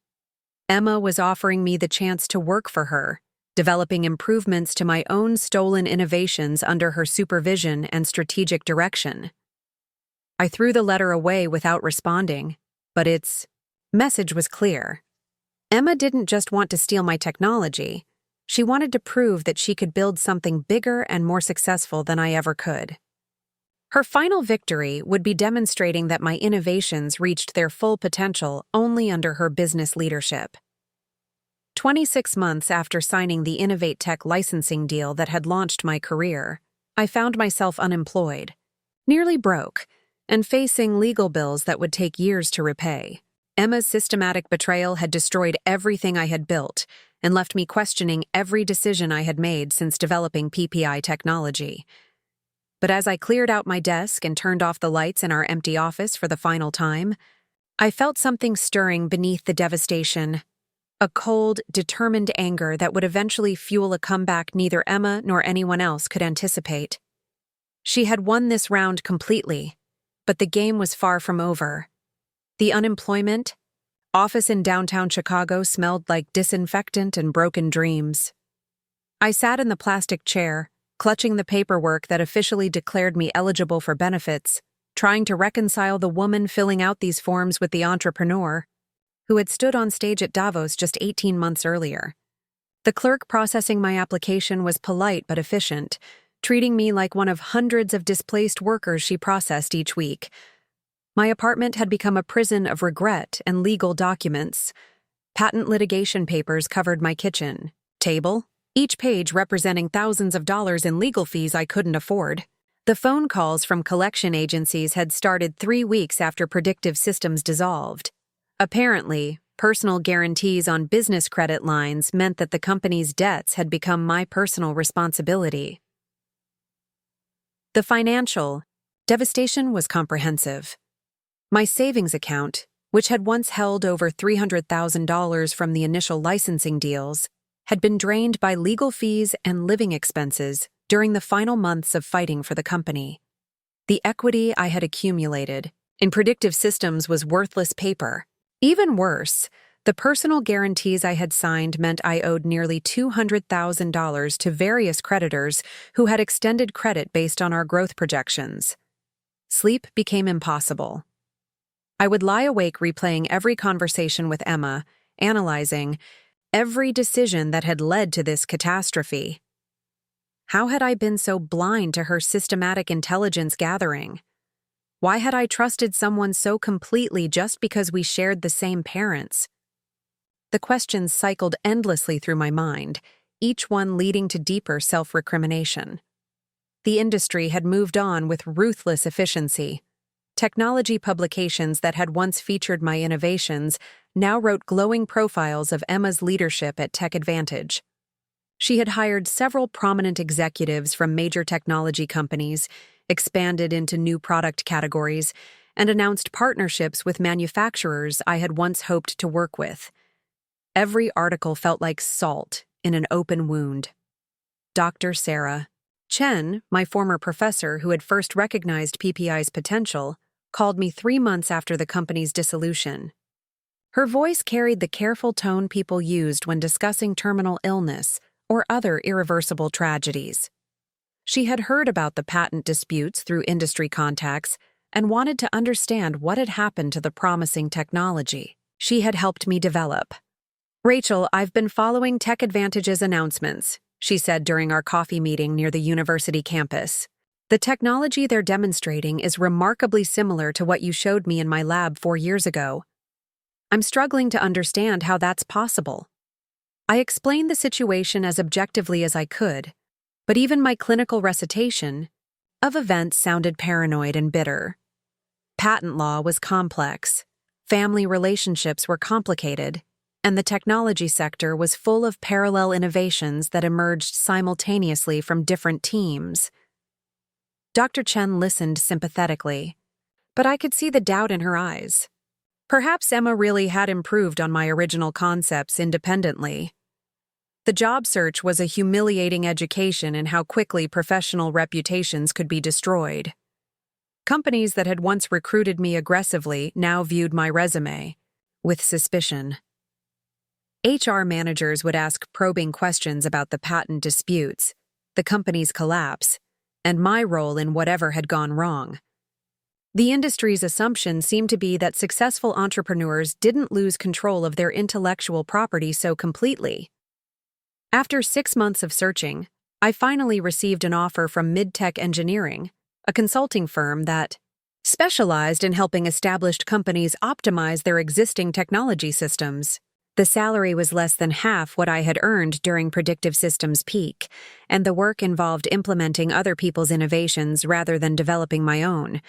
Emma was offering me the chance to work for her, developing improvements to my own stolen innovations under her supervision and strategic direction. I threw the letter away without responding, but its message was clear. Emma didn't just want to steal my technology. She wanted to prove that she could build something bigger and more successful than I ever could. Her final victory would be demonstrating that my innovations reached their full potential only under her business leadership. 26 months after signing the Innovate Tech licensing deal that had launched my career, I found myself unemployed, nearly broke, and facing legal bills that would take years to repay. Emma's systematic betrayal had destroyed everything I had built and left me questioning every decision I had made since developing PPI technology. But as I cleared out my desk and turned off the lights in our empty office for the final time, I felt something stirring beneath the devastation. A cold, determined anger that would eventually fuel a comeback neither Emma nor anyone else could anticipate. She had won this round completely, but the game was far from over. The unemployment office in downtown Chicago smelled like disinfectant and broken dreams. I sat in the plastic chair, clutching the paperwork that officially declared me eligible for benefits, trying to reconcile the woman filling out these forms with the entrepreneur who had stood on stage at Davos just 18 months earlier. The clerk processing my application was polite but efficient, treating me like one of hundreds of displaced workers she processed each week. My apartment had become a prison of regret and legal documents. Patent litigation papers covered my kitchen table, each page representing thousands of dollars in legal fees I couldn't afford. The phone calls from collection agencies had started 3 weeks after predictive systems dissolved. Apparently, personal guarantees on business credit lines meant that the company's debts had become my personal responsibility. The financial devastation was comprehensive. My savings account, which had once held over $300,000 from the initial licensing deals, had been drained by legal fees and living expenses during the final months of fighting for the company. The equity I had accumulated in predictive systems was worthless paper. Even worse, the personal guarantees I had signed meant I owed nearly $200,000 to various creditors who had extended credit based on our growth projections. Sleep became impossible. I would lie awake replaying every conversation with Emma, analyzing every decision that had led to this catastrophe. How had I been so blind to her systematic intelligence gathering? Why had I trusted someone so completely just because we shared the same parents? The questions cycled endlessly through my mind, each one leading to deeper self-recrimination. The industry had moved on with ruthless efficiency. Technology publications that had once featured my innovations now wrote glowing profiles of Emma's leadership at Tech Advantage. She had hired several prominent executives from major technology companies, expanded into new product categories, and announced partnerships with manufacturers I had once hoped to work with. Every article felt like salt in an open wound. Dr. Sarah Chen, my former professor who had first recognized PPI's potential, called me 3 months after the company's dissolution. Her voice carried the careful tone people used when discussing terminal illness or other irreversible tragedies. She had heard about the patent disputes through industry contacts and wanted to understand what had happened to the promising technology she had helped me develop. "Rachel, I've been following Tech Advantage's announcements," she said during our coffee meeting near the university campus. "The technology they're demonstrating is remarkably similar to what you showed me in my lab 4 years ago. I'm struggling to understand how that's possible." I explained the situation as objectively as I could, but even my clinical recitation of events sounded paranoid and bitter. Patent law was complex, family relationships were complicated, and the technology sector was full of parallel innovations that emerged simultaneously from different teams. Dr. Chen listened sympathetically, but I could see the doubt in her eyes. Perhaps Emma really had improved on my original concepts independently. The job search was a humiliating education in how quickly professional reputations could be destroyed. Companies that had once recruited me aggressively now viewed my resume with suspicion. HR managers would ask probing questions about the patent disputes, the company's collapse, and my role in whatever had gone wrong. The industry's assumption seemed to be that successful entrepreneurs didn't lose control of their intellectual property so completely. After 6 months of searching, I finally received an offer from Midtech Engineering, a consulting firm that specialized in helping established companies optimize their existing technology systems. The salary was less than half what I had earned during Predictive Systems' peak, and the work involved implementing other people's innovations rather than developing my own.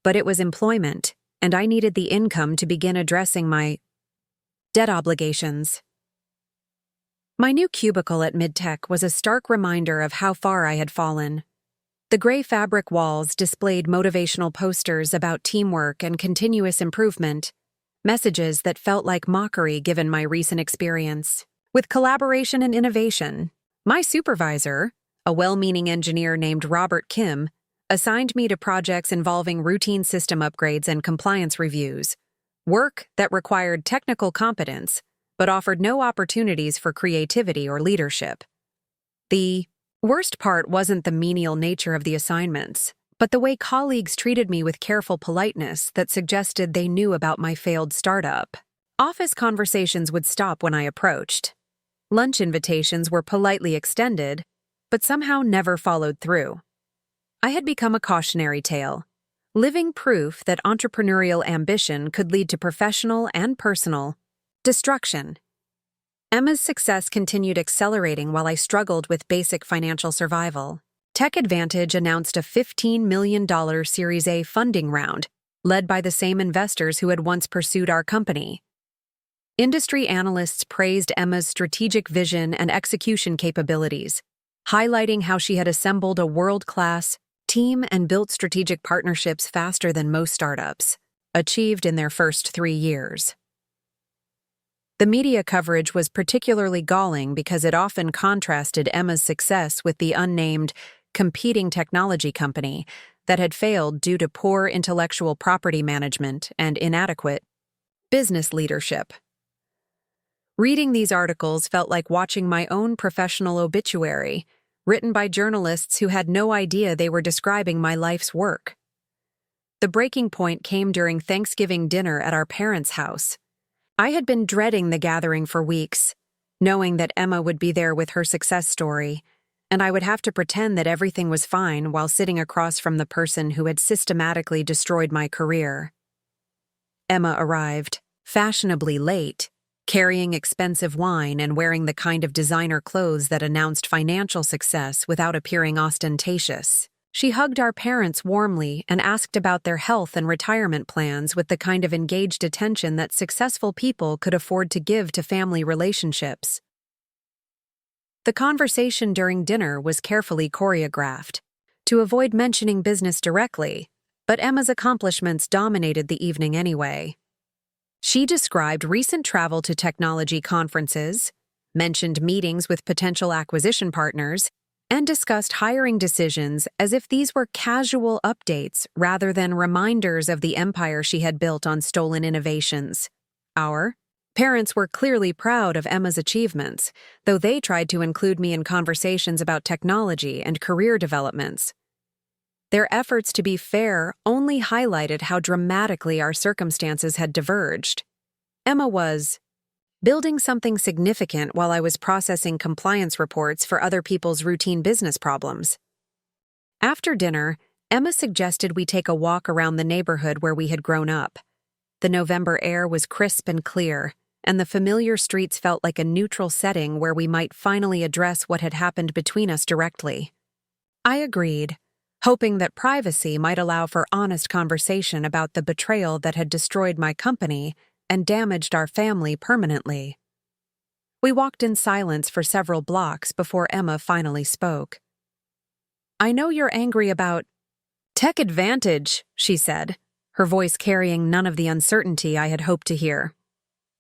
But it was employment, and I needed the income to begin addressing my debt obligations. My new cubicle at Midtech was a stark reminder of how far I had fallen. The gray fabric walls displayed motivational posters about teamwork and continuous improvement, messages that felt like mockery given my recent experience. With collaboration and innovation, my supervisor, a well-meaning engineer named Robert Kim, assigned me to projects involving routine system upgrades and compliance reviews, work that required technical competence but offered no opportunities for creativity or leadership. The worst part wasn't the menial nature of the assignments, but the way colleagues treated me with careful politeness that suggested they knew about my failed startup. Office conversations would stop when I approached. Lunch invitations were politely extended, but somehow never followed through. I had become a cautionary tale, living proof that entrepreneurial ambition could lead to professional and personal destruction. Emma's success continued accelerating while I struggled with basic financial survival. Tech Advantage announced a $15 million Series A funding round, led by the same investors who had once pursued our company. Industry analysts praised Emma's strategic vision and execution capabilities, highlighting how she had assembled a world-class team and built strategic partnerships faster than most startups, achieved in their first 3 years. The media coverage was particularly galling because it often contrasted Emma's success with the unnamed, competing technology company that had failed due to poor intellectual property management and inadequate business leadership. Reading these articles felt like watching my own professional obituary, written by journalists who had no idea they were describing my life's work. The breaking point came during Thanksgiving dinner at our parents' house. I had been dreading the gathering for weeks, knowing that Emma would be there with her success story, and I would have to pretend that everything was fine while sitting across from the person who had systematically destroyed my career. Emma arrived, fashionably late, carrying expensive wine and wearing the kind of designer clothes that announced financial success without appearing ostentatious. She hugged our parents warmly and asked about their health and retirement plans with the kind of engaged attention that successful people could afford to give to family relationships. The conversation during dinner was carefully choreographed, to avoid mentioning business directly, but Emma's accomplishments dominated the evening anyway. She described recent travel to technology conferences, mentioned meetings with potential acquisition partners, and discussed hiring decisions as if these were casual updates rather than reminders of the empire she had built on stolen innovations. Our parents were clearly proud of Emma's achievements, though they tried to include me in conversations about technology and career developments. Their efforts to be fair only highlighted how dramatically our circumstances had diverged. Emma was building something significant while I was processing compliance reports for other people's routine business problems. After dinner, Emma suggested we take a walk around the neighborhood where we had grown up. The November air was crisp and clear, and the familiar streets felt like a neutral setting where we might finally address what had happened between us directly. I agreed, hoping that privacy might allow for honest conversation about the betrayal that had destroyed my company and damaged our family permanently. We walked in silence for several blocks before Emma finally spoke. "I know you're angry about Tech Advantage," she said, her voice carrying none of the uncertainty I had hoped to hear.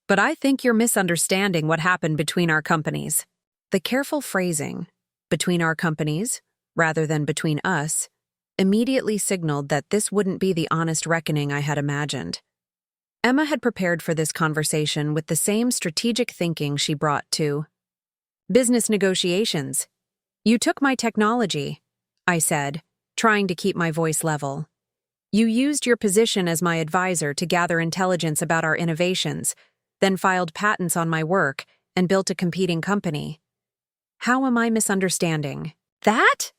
"But I think you're misunderstanding what happened between our companies." The careful phrasing, "between our companies," rather than "between us," immediately signaled that this wouldn't be the honest reckoning I had imagined. Emma had prepared for this conversation with the same strategic thinking she brought to business negotiations. "You took my technology," I said, trying to keep my voice level. "You used your position as my advisor to gather intelligence about our innovations, then filed patents on my work and built a competing company. How am I misunderstanding that?"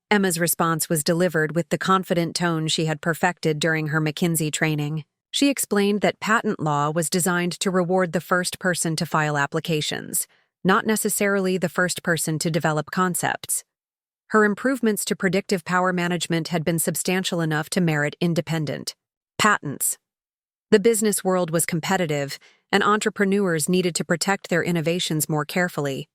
Emma's response was delivered with the confident tone she had perfected during her McKinsey training. She explained that patent law was designed to reward the first person to file applications, not necessarily the first person to develop concepts. Her improvements to predictive power management had been substantial enough to merit independent patents. The business world was competitive, and entrepreneurs needed to protect their innovations more carefully.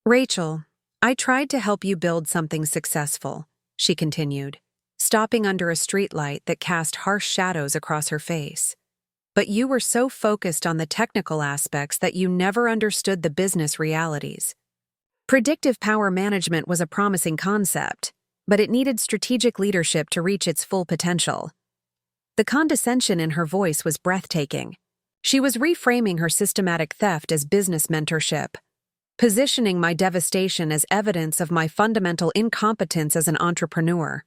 "Rachel, I tried to help you build something successful," she continued, stopping under a streetlight that cast harsh shadows across her face. "But you were so focused on the technical aspects that you never understood the business realities. Predictive power management was a promising concept, but it needed strategic leadership to reach its full potential." The condescension in her voice was breathtaking. She was reframing her systematic theft as business mentorship, positioning my devastation as evidence of my fundamental incompetence as an entrepreneur.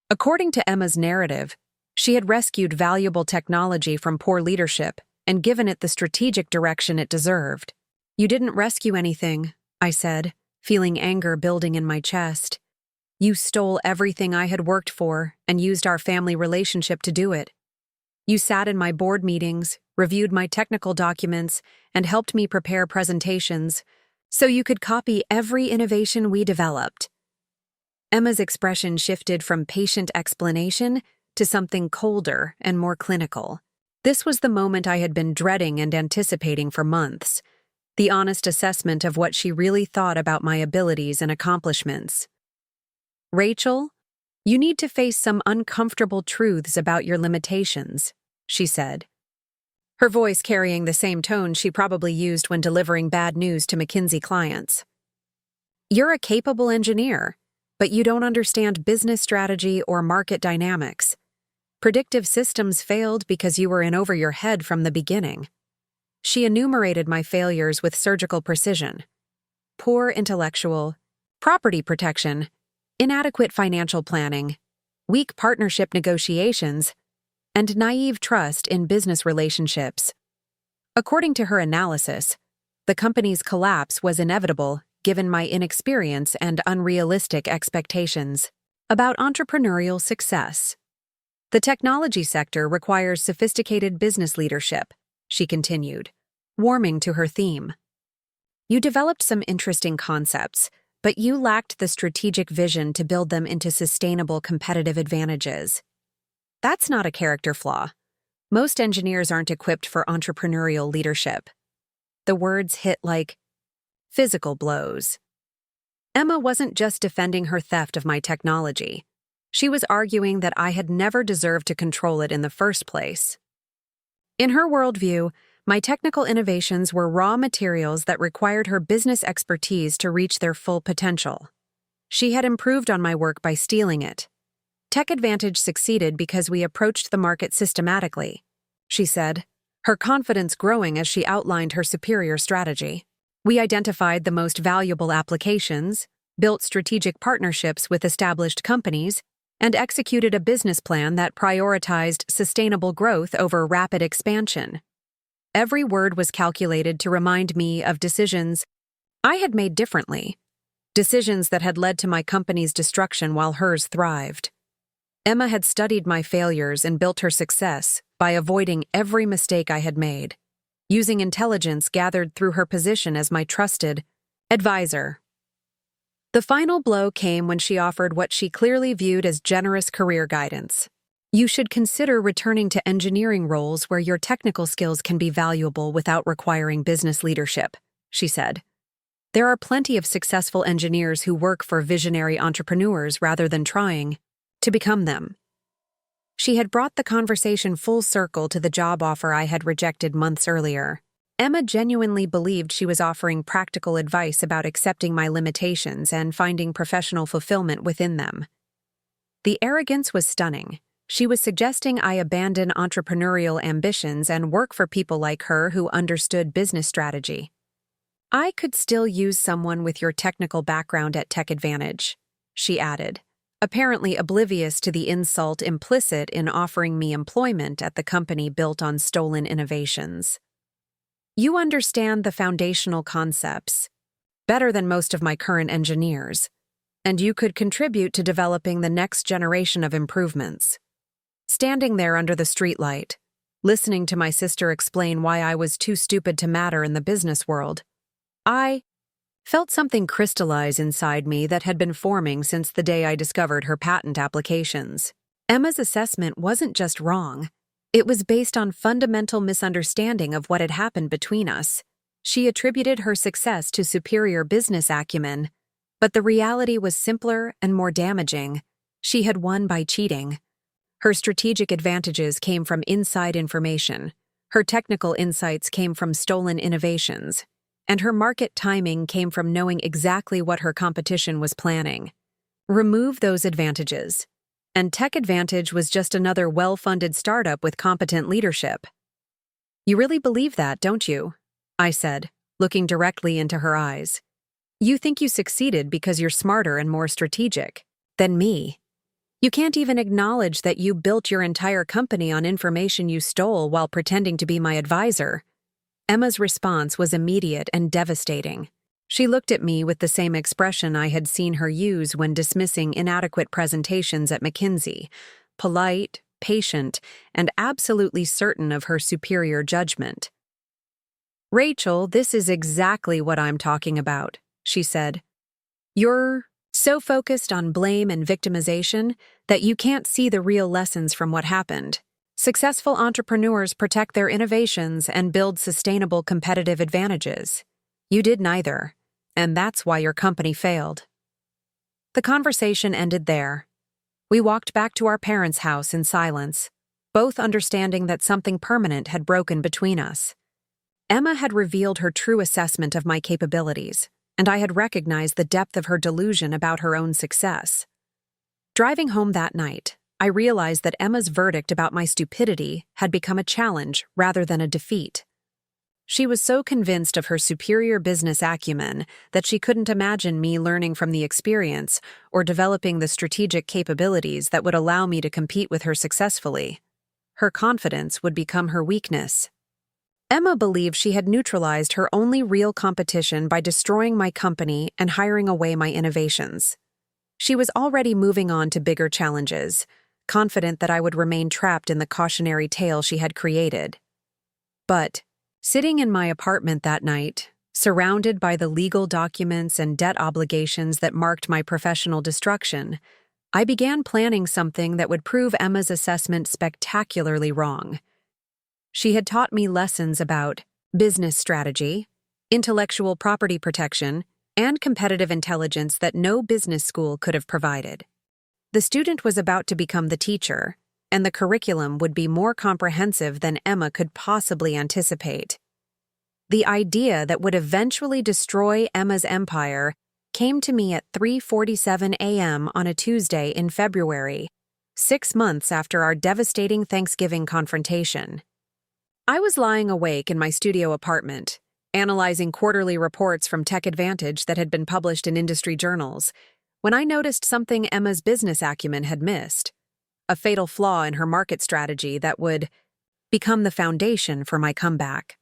According to Emma's narrative, she had rescued valuable technology from poor leadership and given it the strategic direction it deserved. "You didn't rescue anything," I said, feeling anger building in my chest. "You stole everything I had worked for and used our family relationship to do it. You sat in my board meetings, reviewed my technical documents, and helped me prepare presentations so you could copy every innovation we developed." Emma's expression shifted from patient explanation to something colder and more clinical. This was the moment I had been dreading and anticipating for months, the honest assessment of what she really thought about my abilities and accomplishments. "Rachel, you need to face some uncomfortable truths about your limitations," she said, her voice carrying the same tone she probably used when delivering bad news to McKinsey clients. "You're a capable engineer, but you don't understand business strategy or market dynamics. Predictive systems failed because you were in over your head from the beginning." She enumerated my failures with surgical precision: poor intellectual, property protection, inadequate financial planning, weak partnership negotiations, and naive trust in business relationships. According to her analysis, the company's collapse was inevitable given my inexperience and unrealistic expectations about entrepreneurial success. "The technology sector requires sophisticated business leadership," she continued, warming to her theme. "You developed some interesting concepts, but you lacked the strategic vision to build them into sustainable competitive advantages. That's not a character flaw. Most engineers aren't equipped for entrepreneurial leadership." The words hit like physical blows. Emma wasn't just defending her theft of my technology. She was arguing that I had never deserved to control it in the first place. In her worldview, my technical innovations were raw materials that required her business expertise to reach their full potential. She had improved on my work by stealing it. "Tech Advantage succeeded because we approached the market systematically," she said, her confidence growing as she outlined her superior strategy. "We identified the most valuable applications, built strategic partnerships with established companies, and executed a business plan that prioritized sustainable growth over rapid expansion." Every word was calculated to remind me of decisions I had made differently, decisions that had led to my company's destruction while hers thrived. Emma had studied my failures and built her success by avoiding every mistake I had made, using intelligence gathered through her position as my trusted advisor. The final blow came when she offered what she clearly viewed as generous career guidance. "You should consider returning to engineering roles where your technical skills can be valuable without requiring business leadership," she said. "There are plenty of successful engineers who work for visionary entrepreneurs rather than trying to become them." She had brought the conversation full circle to the job offer I had rejected months earlier. Emma genuinely believed she was offering practical advice about accepting my limitations and finding professional fulfillment within them. The arrogance was stunning, She was suggesting I abandon entrepreneurial ambitions and work for people like her who understood business strategy. I could still use someone with your technical background at Tech Advantage, she added, apparently oblivious to the insult implicit in offering me employment at the company built on stolen innovations. You understand the foundational concepts better than most of my current engineers, and you could contribute to developing the next generation of improvements. Standing there under the streetlight, listening to my sister explain why I was too stupid to matter in the business world, I felt something crystallize inside me that had been forming since the day I discovered her patent applications. Emma's assessment wasn't just wrong. It was based on fundamental misunderstanding of what had happened between us. She attributed her success to superior business acumen, but the reality was simpler and more damaging. She had won by cheating. Her strategic advantages came from inside information. Her technical insights came from stolen innovations. And her market timing came from knowing exactly what her competition was planning. Remove those advantages, and Tech Advantage was just another well-funded startup with competent leadership. You really believe that, don't you? I said, looking directly into her eyes. You think you succeeded because you're smarter and more strategic than me. You can't even acknowledge that you built your entire company on information you stole while pretending to be my advisor. Emma's response was immediate and devastating. She looked at me with the same expression I had seen her use when dismissing inadequate presentations at McKinsey, polite, patient, and absolutely certain of her superior judgment. Rachel, this is exactly what I'm talking about, she said. You're so focused on blame and victimization that you can't see the real lessons from what happened. Successful entrepreneurs protect their innovations and build sustainable competitive advantages. You did neither, and that's why your company failed. The conversation ended there. We walked back to our parents' house in silence, both understanding that something permanent had broken between us. Emma had revealed her true assessment of my capabilities, and I had recognized the depth of her delusion about her own success. Driving home that night, I realized that Emma's verdict about my stupidity had become a challenge rather than a defeat. She was so convinced of her superior business acumen that she couldn't imagine me learning from the experience or developing the strategic capabilities that would allow me to compete with her successfully. Her confidence would become her weakness. Emma believed she had neutralized her only real competition by destroying my company and hiring away my innovations. She was already moving on to bigger challenges, confident that I would remain trapped in the cautionary tale she had created. But, sitting in my apartment that night, surrounded by the legal documents and debt obligations that marked my professional destruction, I began planning something that would prove Emma's assessment spectacularly wrong. She had taught me lessons about business strategy, intellectual property protection, and competitive intelligence that no business school could have provided. The student was about to become the teacher, and the curriculum would be more comprehensive than Emma could possibly anticipate. The idea that would eventually destroy Emma's empire came to me at 3:47 a.m. on a Tuesday in February, 6 months after our devastating Thanksgiving confrontation. I was lying awake in my studio apartment, analyzing quarterly reports from Tech Advantage that had been published in industry journals, when I noticed something Emma's business acumen had missed, a fatal flaw in her market strategy that would become the foundation for my comeback.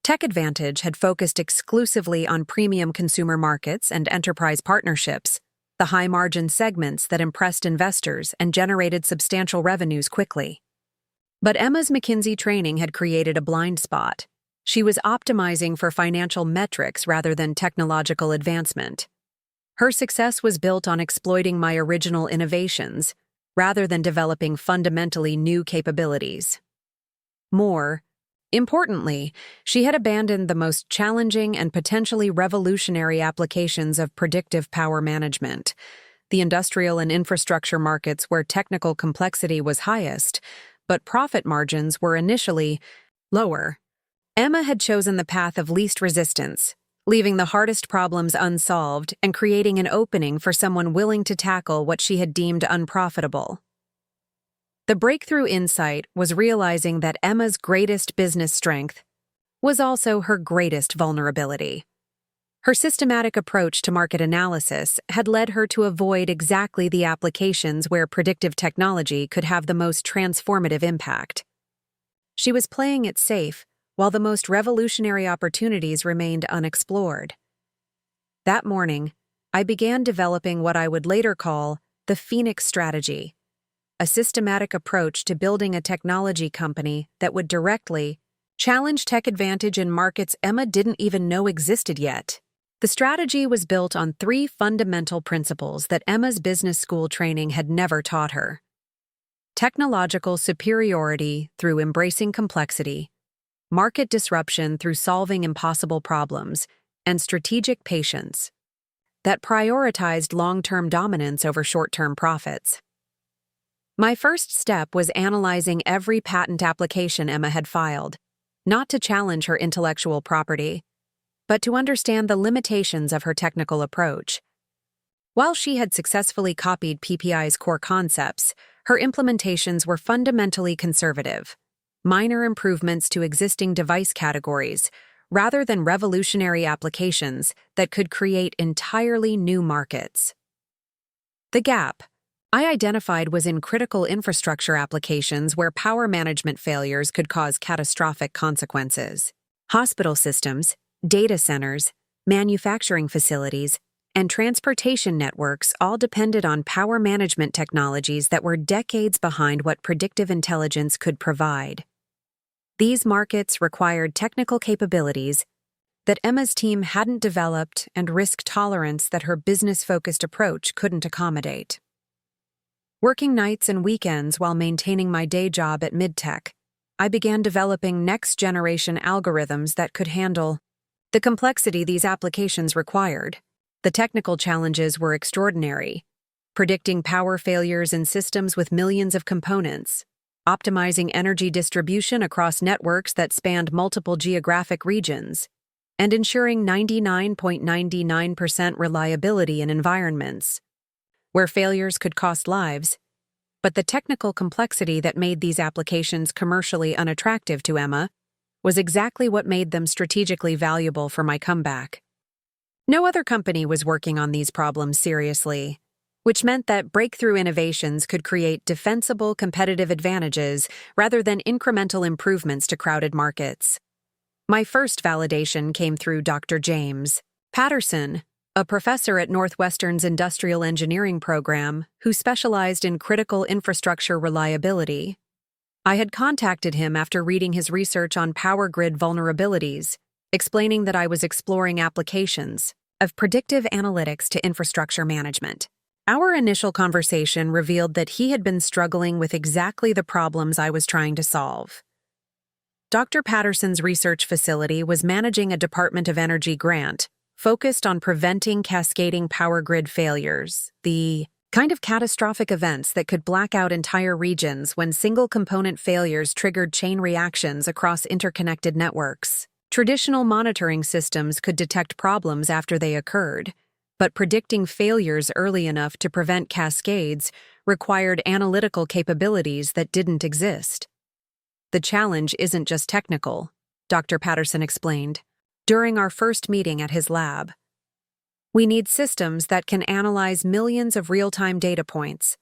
Tech Advantage had focused exclusively on premium consumer markets and enterprise partnerships, the high-margin segments that impressed investors and generated substantial revenues quickly. But Emma's McKinsey training had created a blind spot. She was optimizing for financial metrics rather than technological advancement. Her success was built on exploiting my original innovations, rather than developing fundamentally new capabilities. More importantly, she had abandoned the most challenging and potentially revolutionary applications of predictive power management, the industrial and infrastructure markets where technical complexity was highest, but profit margins were initially lower. Emma had chosen the path of least resistance, leaving the hardest problems unsolved and creating an opening for someone willing to tackle what she had deemed unprofitable. The breakthrough insight was realizing that Emma's greatest business strength was also her greatest vulnerability. Her systematic approach to market analysis had led her to avoid exactly the applications where predictive technology could have the most transformative impact. She was playing it safe, while the most revolutionary opportunities remained unexplored. That morning, I began developing what I would later call the Phoenix Strategy, a systematic approach to building a technology company that would directly challenge tech advantage in markets Emma didn't even know existed yet. The strategy was built on 3 fundamental principles that Emma's business school training had never taught her: technological superiority through embracing complexity, market disruption through solving impossible problems, and strategic patience that prioritized long-term dominance over short-term profits. My first step was analyzing every patent application Emma had filed, not to challenge her intellectual property, but to understand the limitations of her technical approach. While she had successfully copied PPI's core concepts, her implementations were fundamentally conservative, minor improvements to existing device categories, rather than revolutionary applications that could create entirely new markets. The gap I identified was in critical infrastructure applications where power management failures could cause catastrophic consequences. Hospital systems, data centers, manufacturing facilities, and transportation networks all depended on power management technologies that were decades behind what predictive intelligence could provide. These markets required technical capabilities that Emma's team hadn't developed and risk tolerance that her business-focused approach couldn't accommodate. Working nights and weekends while maintaining my day job at MidTech, I began developing next-generation algorithms that could handle the complexity these applications required. The technical challenges were extraordinary: predicting power failures in systems with millions of components, optimizing energy distribution across networks that spanned multiple geographic regions, and ensuring 99.99% reliability in environments where failures could cost lives. But the technical complexity that made these applications commercially unattractive to Emma was exactly what made them strategically valuable for my comeback. No other company was working on these problems seriously, which meant that breakthrough innovations could create defensible competitive advantages rather than incremental improvements to crowded markets. My first validation came through Dr. James Patterson, a professor at Northwestern's Industrial Engineering program who specialized in critical infrastructure reliability. I had contacted him after reading his research on power grid vulnerabilities, explaining that I was exploring applications of predictive analytics to infrastructure management. Our initial conversation revealed that he had been struggling with exactly the problems I was trying to solve. Dr. Patterson's research facility was managing a Department of Energy grant focused on preventing cascading power grid failures, the kind of catastrophic events that could black out entire regions when single component failures triggered chain reactions across interconnected networks. Traditional monitoring systems could detect problems after they occurred, but predicting failures early enough to prevent cascades required analytical capabilities that didn't exist. The challenge isn't just technical, Dr. Patterson explained during our first meeting at his lab. We need systems that can analyze millions of real-time data points,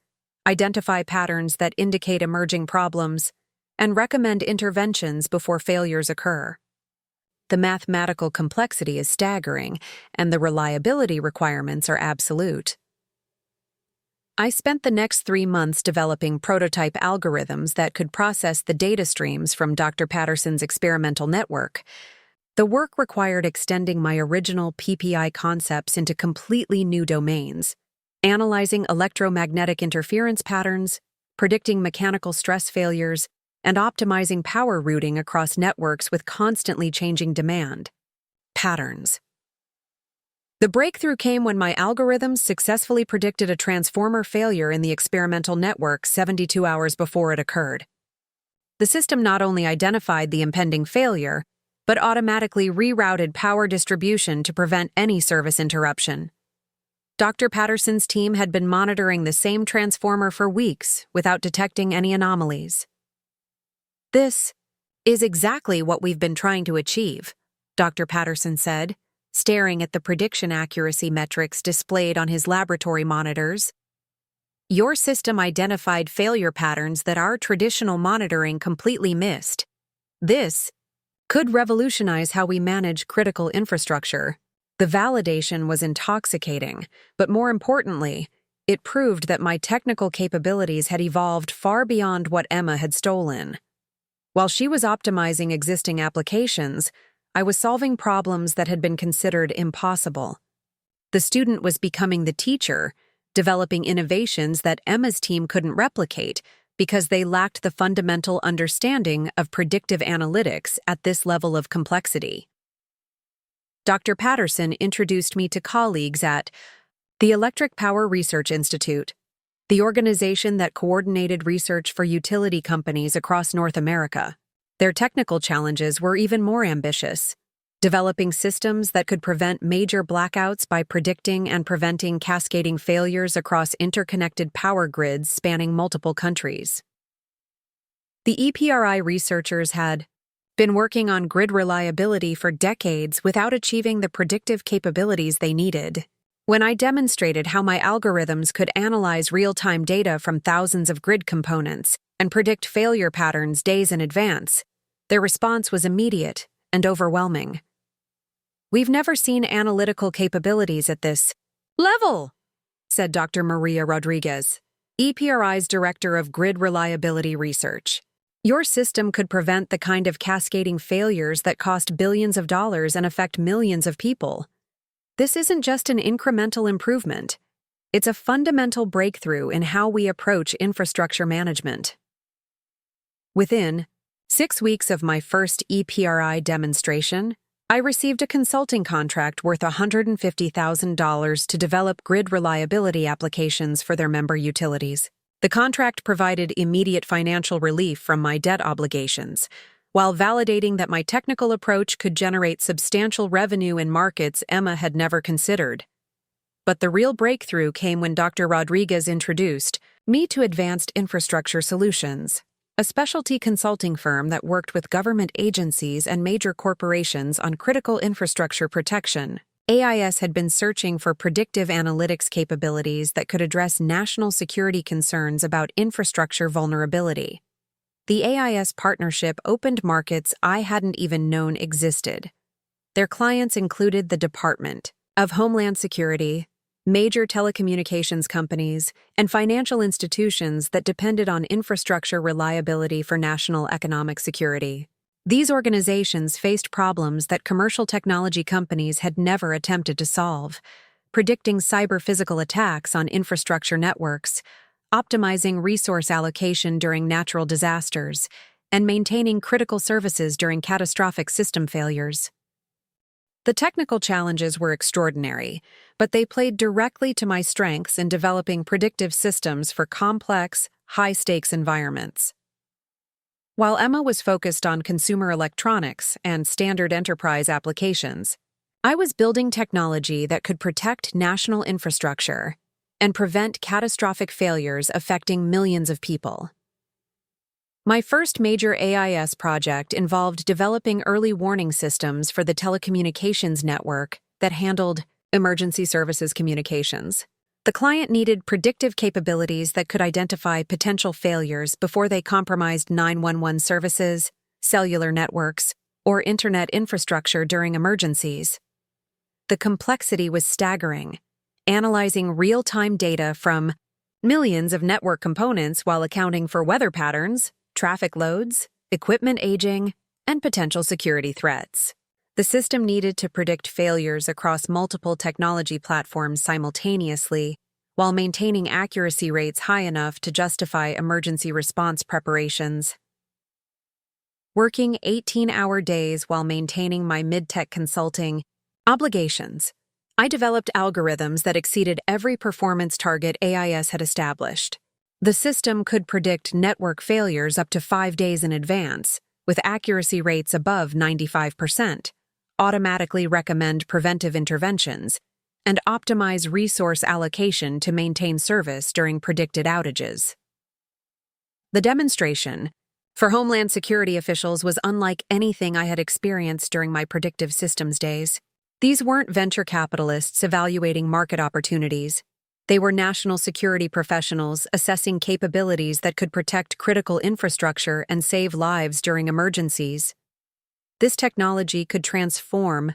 identify patterns that indicate emerging problems, and recommend interventions before failures occur. The mathematical complexity is staggering, and the reliability requirements are absolute. I spent the next 3 months developing prototype algorithms that could process the data streams from Dr. Patterson's experimental network. The work required extending my original PPI concepts into completely new domains, analyzing electromagnetic interference patterns, predicting mechanical stress failures, and optimizing power routing across networks with constantly changing demand. Patterns. The breakthrough came when my algorithms successfully predicted a transformer failure in the experimental network 72 hours before it occurred. The system not only identified the impending failure, but automatically rerouted power distribution to prevent any service interruption. Dr. Patterson's team had been monitoring the same transformer for weeks without detecting any anomalies. "This is exactly what we've been trying to achieve," Dr. Patterson said, staring at the prediction accuracy metrics displayed on his laboratory monitors. "Your system identified failure patterns that our traditional monitoring completely missed. This could revolutionize how we manage critical infrastructure." The validation was intoxicating, but more importantly, it proved that my technical capabilities had evolved far beyond what Emma had stolen. While she was optimizing existing applications, I was solving problems that had been considered impossible. The student was becoming the teacher, developing innovations that Emma's team couldn't replicate because they lacked the fundamental understanding of predictive analytics at this level of complexity. Dr. Patterson introduced me to colleagues at the Electric Power Research Institute, the organization that coordinated research for utility companies across North America. Their technical challenges were even more ambitious, developing systems that could prevent major blackouts by predicting and preventing cascading failures across interconnected power grids spanning multiple countries. The EPRI researchers had been working on grid reliability for decades without achieving the predictive capabilities they needed. When I demonstrated how my algorithms could analyze real-time data from thousands of grid components and predict failure patterns days in advance, their response was immediate and overwhelming. "We've never seen analytical capabilities at this level," said Dr. Maria Rodriguez, EPRI's Director of Grid Reliability Research. "Your system could prevent the kind of cascading failures that cost billions of dollars and affect millions of people. This isn't just an incremental improvement. It's a fundamental breakthrough in how we approach infrastructure management." Within 6 weeks of my first EPRI demonstration, I received a consulting contract worth $150,000 to develop grid reliability applications for their member utilities. The contract provided immediate financial relief from my debt obligations, while validating that my technical approach could generate substantial revenue in markets Emma had never considered. But the real breakthrough came when Dr. Rodriguez introduced me to Advanced Infrastructure Solutions, a specialty consulting firm that worked with government agencies and major corporations on critical infrastructure protection. AIS had been searching for predictive analytics capabilities that could address national security concerns about infrastructure vulnerability. The AIS partnership opened markets I hadn't even known existed. Their clients included the Department of Homeland Security, major telecommunications companies, and financial institutions that depended on infrastructure reliability for national economic security. These organizations faced problems that commercial technology companies had never attempted to solve, predicting cyber-physical attacks on infrastructure networks, optimizing resource allocation during natural disasters, and maintaining critical services during catastrophic system failures. The technical challenges were extraordinary, but they played directly to my strengths in developing predictive systems for complex, high-stakes environments. While Emma was focused on consumer electronics and standard enterprise applications, I was building technology that could protect national infrastructure and prevent catastrophic failures affecting millions of people. My first major AIS project involved developing early warning systems for the telecommunications network that handled emergency services communications. The client needed predictive capabilities that could identify potential failures before they compromised 911 services, cellular networks, or internet infrastructure during emergencies. The complexity was staggering, analyzing real-time data from millions of network components while accounting for weather patterns, traffic loads, equipment aging, and potential security threats. The system needed to predict failures across multiple technology platforms simultaneously, while maintaining accuracy rates high enough to justify emergency response preparations. Working 18-hour days while maintaining my mid-tech consulting obligations, I developed algorithms that exceeded every performance target AIS had established. The system could predict network failures up to 5 days in advance, with accuracy rates above 95%, automatically recommend preventive interventions, and optimize resource allocation to maintain service during predicted outages. The demonstration for Homeland Security officials was unlike anything I had experienced during my predictive systems days. These weren't venture capitalists evaluating market opportunities. They were national security professionals assessing capabilities that could protect critical infrastructure and save lives during emergencies. This technology could transform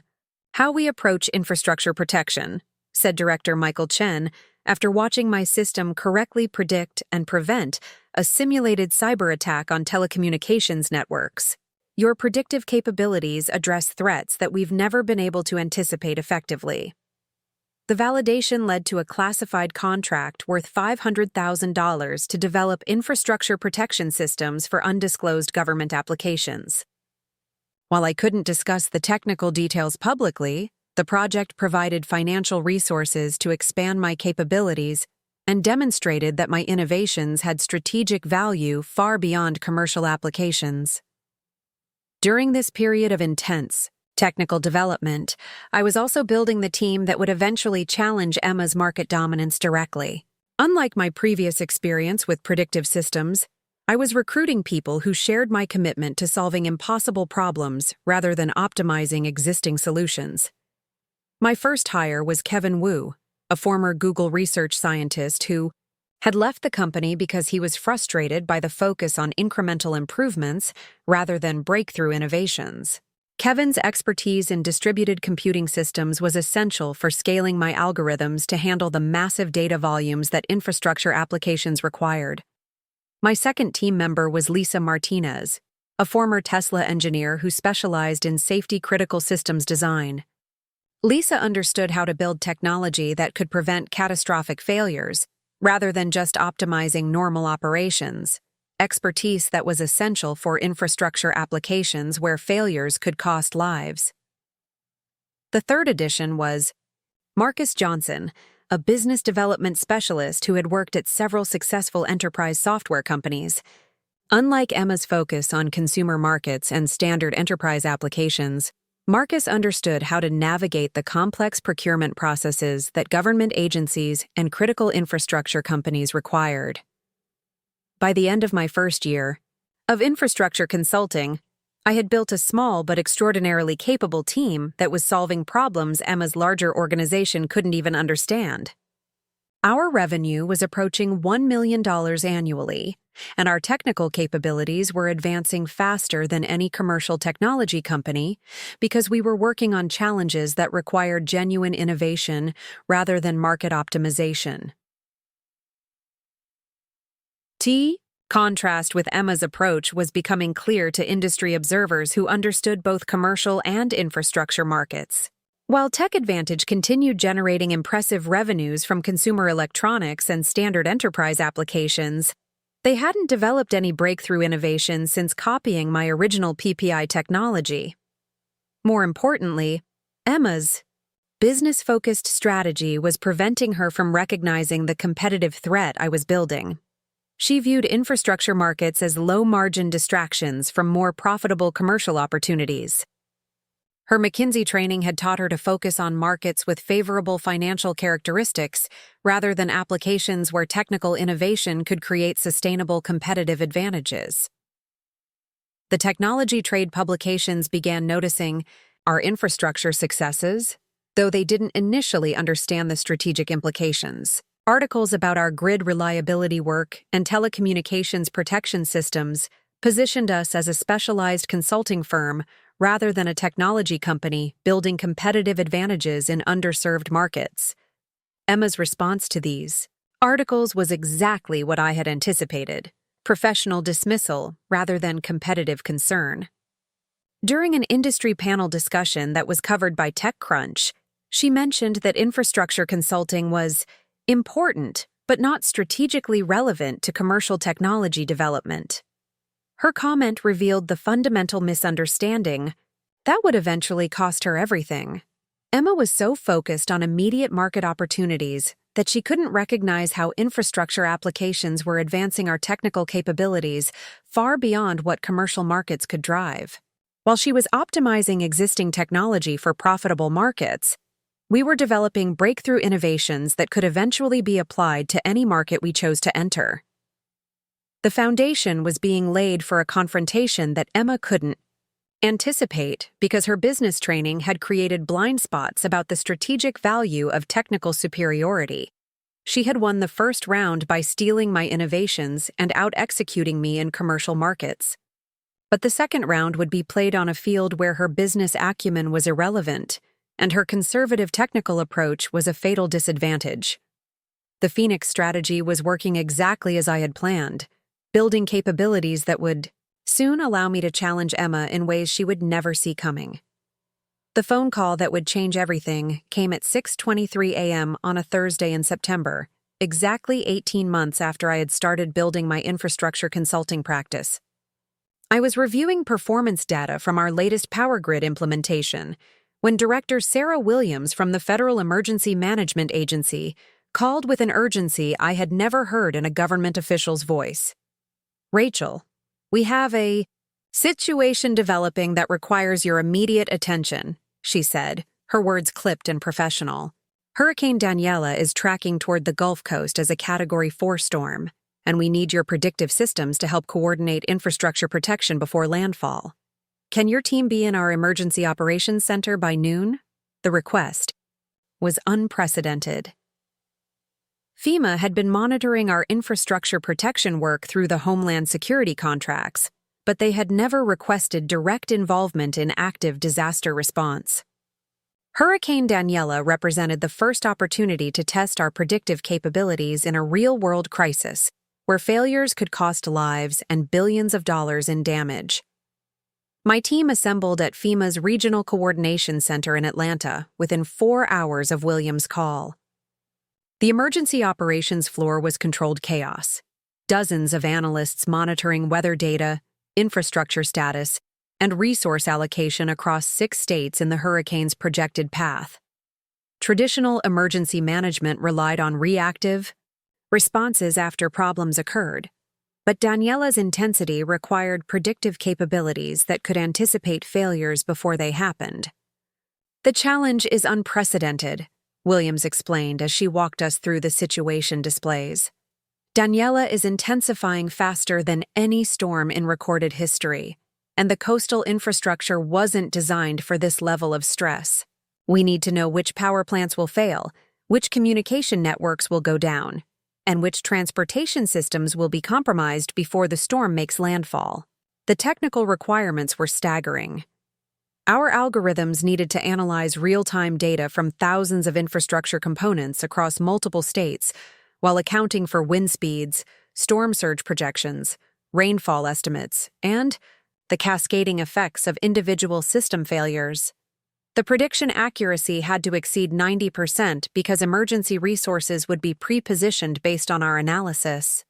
how we approach infrastructure protection, said Director Michael Chen, after watching my system correctly predict and prevent a simulated cyber attack on telecommunications networks. Your predictive capabilities address threats that we've never been able to anticipate effectively. The validation led to a classified contract worth $500,000 to develop infrastructure protection systems for undisclosed government applications. While I couldn't discuss the technical details publicly, the project provided financial resources to expand my capabilities and demonstrated that my innovations had strategic value far beyond commercial applications. During this period of intense technical development, I was also building the team that would eventually challenge Emma's market dominance directly. Unlike my previous experience with predictive systems, I was recruiting people who shared my commitment to solving impossible problems rather than optimizing existing solutions. My first hire was Kevin Wu, a former Google research scientist who had left the company because he was frustrated by the focus on incremental improvements rather than breakthrough innovations. Kevin's expertise in distributed computing systems was essential for scaling my algorithms to handle the massive data volumes that infrastructure applications required. My second team member was Lisa Martinez, a former Tesla engineer who specialized in safety-critical systems design. Lisa understood how to build technology that could prevent catastrophic failures, rather than just optimizing normal operations, expertise that was essential for infrastructure applications where failures could cost lives. The third addition was Marcus Johnson, a business development specialist who had worked at several successful enterprise software companies. Unlike Emma's focus on consumer markets and standard enterprise applications, Marcus understood how to navigate the complex procurement processes that government agencies and critical infrastructure companies required. By the end of my first year of infrastructure consulting, I had built a small but extraordinarily capable team that was solving problems Emma's larger organization couldn't even understand. Our revenue was approaching $1 million annually, and our technical capabilities were advancing faster than any commercial technology company because we were working on challenges that required genuine innovation rather than market optimization. Contrast with Emma's approach was becoming clear to industry observers who understood both commercial and infrastructure markets. While Tech Advantage continued generating impressive revenues from consumer electronics and standard enterprise applications, they hadn't developed any breakthrough innovation since copying my original PPI technology. More importantly, Emma's business-focused strategy was preventing her from recognizing the competitive threat I was building. She viewed infrastructure markets as low-margin distractions from more profitable commercial opportunities. Her McKinsey training had taught her to focus on markets with favorable financial characteristics rather than applications where technical innovation could create sustainable competitive advantages. The technology trade publications began noticing our infrastructure successes, though they didn't initially understand the strategic implications. Articles about our grid reliability work and telecommunications protection systems positioned us as a specialized consulting firm rather than a technology company building competitive advantages in underserved markets. Emma's response to these articles was exactly what I had anticipated: professional dismissal rather than competitive concern. During an industry panel discussion that was covered by TechCrunch, she mentioned that infrastructure consulting was important, but not strategically relevant to commercial technology development. Her comment revealed the fundamental misunderstanding that would eventually cost her everything. Emma was so focused on immediate market opportunities that she couldn't recognize how infrastructure applications were advancing our technical capabilities far beyond what commercial markets could drive. While she was optimizing existing technology for profitable markets, We were developing breakthrough innovations that could eventually be applied to any market we chose to enter. The foundation was being laid for a confrontation that Emma couldn't anticipate because her business training had created blind spots about the strategic value of technical superiority. She had won the first round by stealing my innovations and out-executing me in commercial markets. But the second round would be played on a field where her business acumen was irrelevant, and her conservative technical approach was a fatal disadvantage. The Phoenix strategy was working exactly as I had planned, building capabilities that would soon allow me to challenge Emma in ways she would never see coming. The phone call that would change everything came at 6:23 a.m. on a Thursday in September, exactly 18 months after I had started building my infrastructure consulting practice. I was reviewing performance data from our latest power grid implementation when Director Sarah Williams from the Federal Emergency Management Agency called with an urgency I had never heard in a government official's voice. "Rachel, we have a situation developing that requires your immediate attention," she said, her words clipped and professional. "Hurricane Daniela is tracking toward the Gulf Coast as a Category 4 storm, and we need your predictive systems to help coordinate infrastructure protection before landfall. Can your team be in our Emergency Operations Center by noon?" The request was unprecedented. FEMA had been monitoring our infrastructure protection work through the Homeland Security contracts, but they had never requested direct involvement in active disaster response. Hurricane Daniela represented the first opportunity to test our predictive capabilities in a real-world crisis, where failures could cost lives and billions of dollars in damage. My team assembled at FEMA's Regional Coordination Center in Atlanta within 4 hours of Williams' call. The emergency operations floor was controlled chaos. Dozens of analysts monitoring weather data, infrastructure status, and resource allocation across 6 states in the hurricane's projected path. Traditional emergency management relied on reactive responses after problems occurred, but Daniela's intensity required predictive capabilities that could anticipate failures before they happened. "The challenge is unprecedented," Williams explained as she walked us through the situation displays. "Daniela is intensifying faster than any storm in recorded history, and the coastal infrastructure wasn't designed for this level of stress. We need to know which power plants will fail, which communication networks will go down, and which transportation systems will be compromised before the storm makes landfall." The technical requirements were staggering. Our algorithms needed to analyze real-time data from thousands of infrastructure components across multiple states while accounting for wind speeds, storm surge projections, rainfall estimates, and the cascading effects of individual system failures. The prediction accuracy had to exceed 90% because emergency resources would be pre-positioned based on our analysis.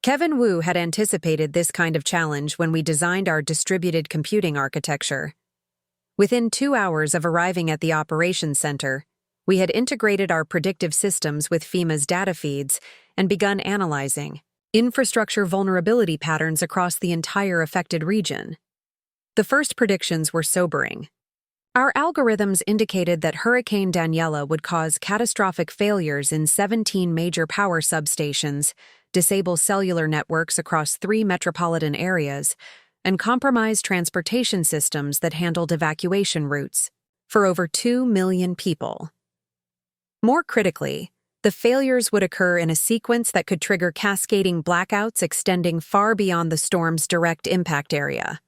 Kevin Wu had anticipated this kind of challenge when we designed our distributed computing architecture. Within 2 hours of arriving at the operations center, we had integrated our predictive systems with FEMA's data feeds and begun analyzing infrastructure vulnerability patterns across the entire affected region. The first predictions were sobering. Our algorithms indicated that Hurricane Daniela would cause catastrophic failures in 17 major power substations, disable cellular networks across 3 metropolitan areas, and compromise transportation systems that handled evacuation routes for over 2 million people. More critically, the failures would occur in a sequence that could trigger cascading blackouts extending far beyond the storm's direct impact area.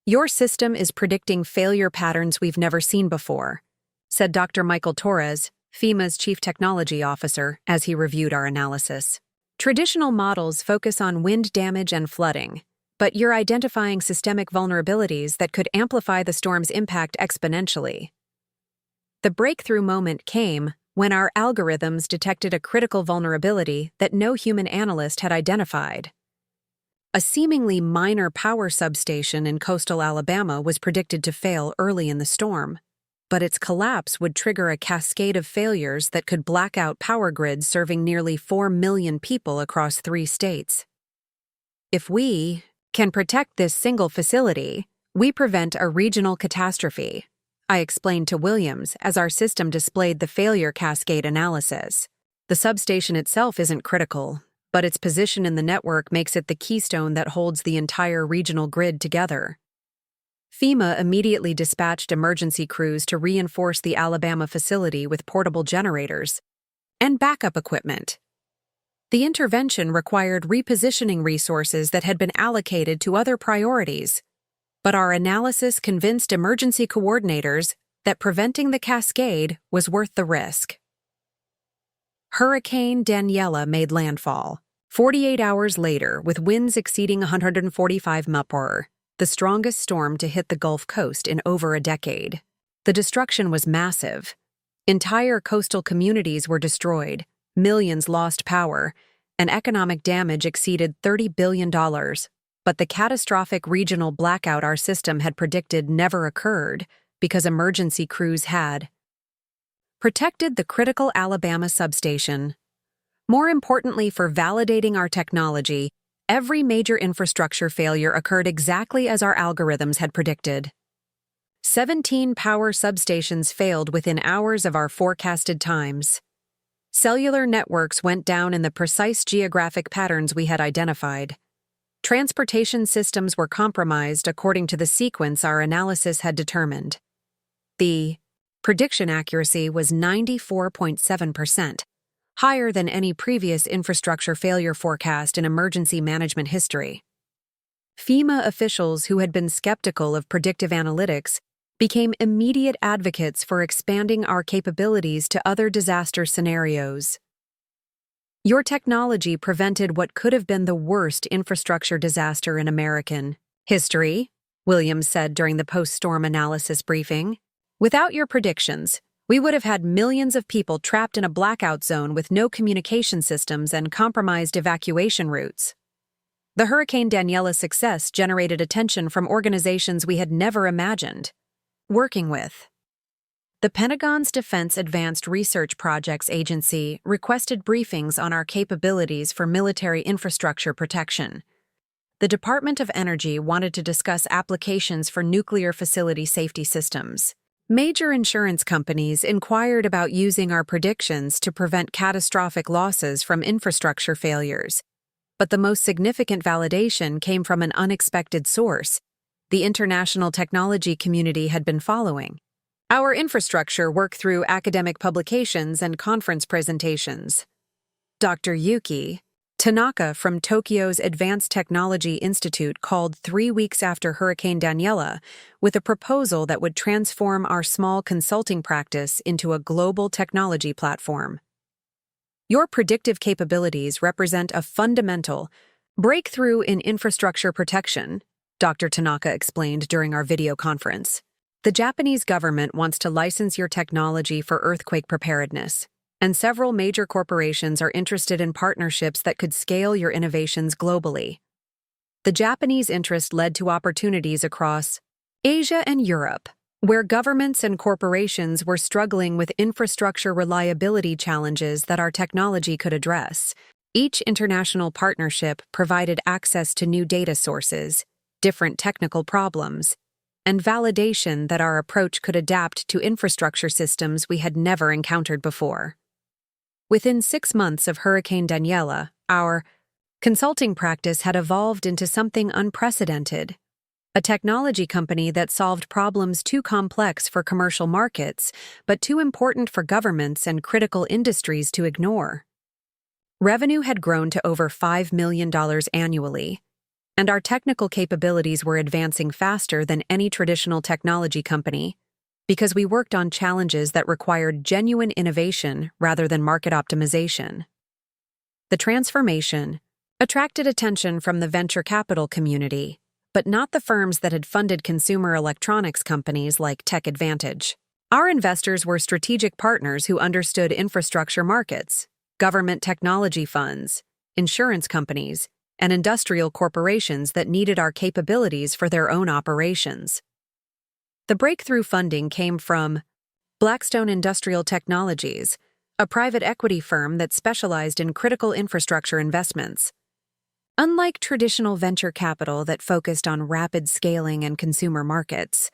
"Your system is predicting failure patterns we've never seen before," said Dr. Michael Torres, FEMA's Chief Technology Officer, as he reviewed our analysis. "Traditional models focus on wind damage and flooding, but you're identifying systemic vulnerabilities that could amplify the storm's impact exponentially." The breakthrough moment came when our algorithms detected a critical vulnerability that no human analyst had identified. A seemingly minor power substation in coastal Alabama was predicted to fail early in the storm, but its collapse would trigger a cascade of failures that could black out power grids serving nearly 4 million people across 3 states. "If we can protect this single facility, we prevent a regional catastrophe," I explained to Williams as our system displayed the failure cascade analysis. The substation itself isn't critical, but its position in the network makes it the keystone that holds the entire regional grid together. FEMA immediately dispatched emergency crews to reinforce the Alabama facility with portable generators and backup equipment. The intervention required repositioning resources that had been allocated to other priorities, but our analysis convinced emergency coordinators that preventing the cascade was worth the risk. Hurricane Daniela made landfall. 48 hours later, with winds exceeding 145 mph, the strongest storm to hit the Gulf Coast in over a decade. The destruction was massive. Entire coastal communities were destroyed, millions lost power, and economic damage exceeded $30 billion. But the catastrophic regional blackout our system had predicted never occurred because emergency crews had protected the critical Alabama substation. More importantly, for validating our technology, every major infrastructure failure occurred exactly as our algorithms had predicted. 17 power substations failed within hours of our forecasted times. Cellular networks went down in the precise geographic patterns we had identified. Transportation systems were compromised according to the sequence our analysis had determined. The prediction accuracy was 94.7%, higher than any previous infrastructure failure forecast in emergency management history. FEMA officials who had been skeptical of predictive analytics became immediate advocates for expanding our capabilities to other disaster scenarios. Your technology prevented what could have been the worst infrastructure disaster in American history, Williams said during the post-storm analysis briefing. Without your predictions, we would have had millions of people trapped in a blackout zone with no communication systems and compromised evacuation routes. The Hurricane Daniela's success generated attention from organizations we had never imagined working with. The Pentagon's Defense Advanced Research Projects Agency requested briefings on our capabilities for military infrastructure protection. The Department of Energy wanted to discuss applications for nuclear facility safety systems. Major insurance companies inquired about using our predictions to prevent catastrophic losses from infrastructure failures. But the most significant validation came from an unexpected source the international technology community had been following. Our infrastructure worked through academic publications and conference presentations. Dr. Yuki Tanaka from Tokyo's Advanced Technology Institute called 3 weeks after Hurricane Daniela with a proposal that would transform our small consulting practice into a global technology platform. Your predictive capabilities represent a fundamental breakthrough in infrastructure protection, Dr. Tanaka explained during our video conference. The Japanese government wants to license your technology for earthquake preparedness, and several major corporations are interested in partnerships that could scale your innovations globally. The Japanese interest led to opportunities across Asia and Europe, where governments and corporations were struggling with infrastructure reliability challenges that our technology could address. Each international partnership provided access to new data sources, different technical problems, and validation that our approach could adapt to infrastructure systems we had never encountered before. Within 6 months of Hurricane Daniela, our consulting practice had evolved into something unprecedented, a technology company that solved problems too complex for commercial markets, but too important for governments and critical industries to ignore. Revenue had grown to over $5 million annually, and our technical capabilities were advancing faster than any traditional technology company because we worked on challenges that required genuine innovation rather than market optimization. The transformation attracted attention from the venture capital community, but not the firms that had funded consumer electronics companies like Tech Advantage. Our investors were strategic partners who understood infrastructure markets, government technology funds, insurance companies, and industrial corporations that needed our capabilities for their own operations. The breakthrough funding came from Blackstone Industrial Technologies, a private equity firm that specialized in critical infrastructure investments. Unlike traditional venture capital that focused on rapid scaling and consumer markets,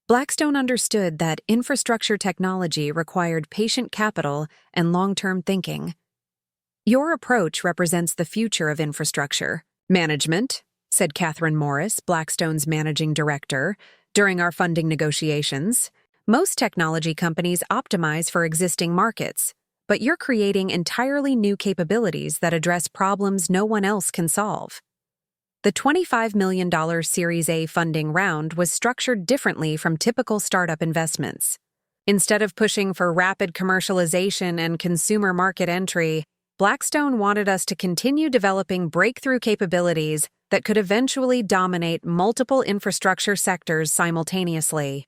Blackstone understood that infrastructure technology required patient capital and long-term thinking. "Your approach represents the future of infrastructure management," said Catherine Morris, Blackstone's managing director, during our funding negotiations. "Most technology companies optimize for existing markets, but you're creating entirely new capabilities that address problems no one else can solve." The $25 million Series A funding round was structured differently from typical startup investments. Instead of pushing for rapid commercialization and consumer market entry, Blackstone wanted us to continue developing breakthrough capabilities that could eventually dominate multiple infrastructure sectors simultaneously.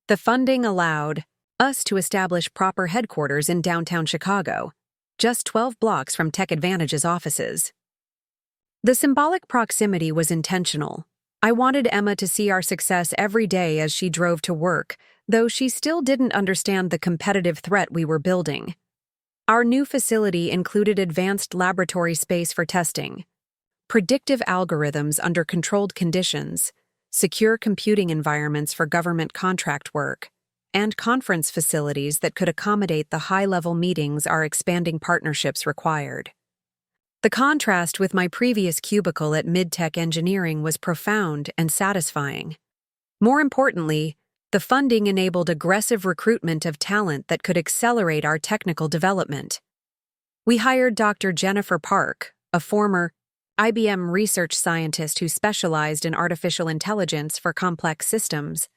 The funding allowed us to establish proper headquarters in downtown Chicago, just 12 blocks from Tech Advantage's offices. The symbolic proximity was intentional. I wanted Emma to see our success every day as she drove to work, though she still didn't understand the competitive threat we were building. Our new facility included advanced laboratory space for testing, predictive algorithms under controlled conditions, secure computing environments for government contract work, and conference facilities that could accommodate the high-level meetings our expanding partnerships required. The contrast with my previous cubicle at Midtech Engineering was profound and satisfying. More importantly, the funding enabled aggressive recruitment of talent that could accelerate our technical development. We hired Dr. Jennifer Park, a former IBM research scientist who specialized in artificial intelligence for complex systems.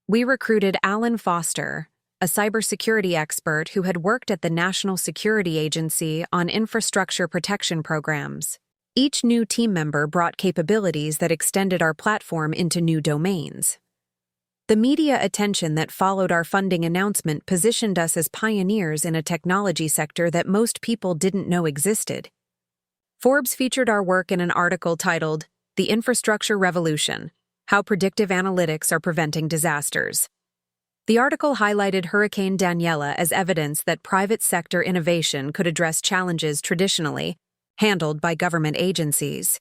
We recruited Alan Foster, a cybersecurity expert who had worked at the National Security Agency on infrastructure protection programs. Each new team member brought capabilities that extended our platform into new domains. The media attention that followed our funding announcement positioned us as pioneers in a technology sector that most people didn't know existed. Forbes featured our work in an article titled, "The Infrastructure Revolution: How Predictive Analytics Are Preventing Disasters." The article highlighted Hurricane Daniela as evidence that private sector innovation could address challenges traditionally handled by government agencies.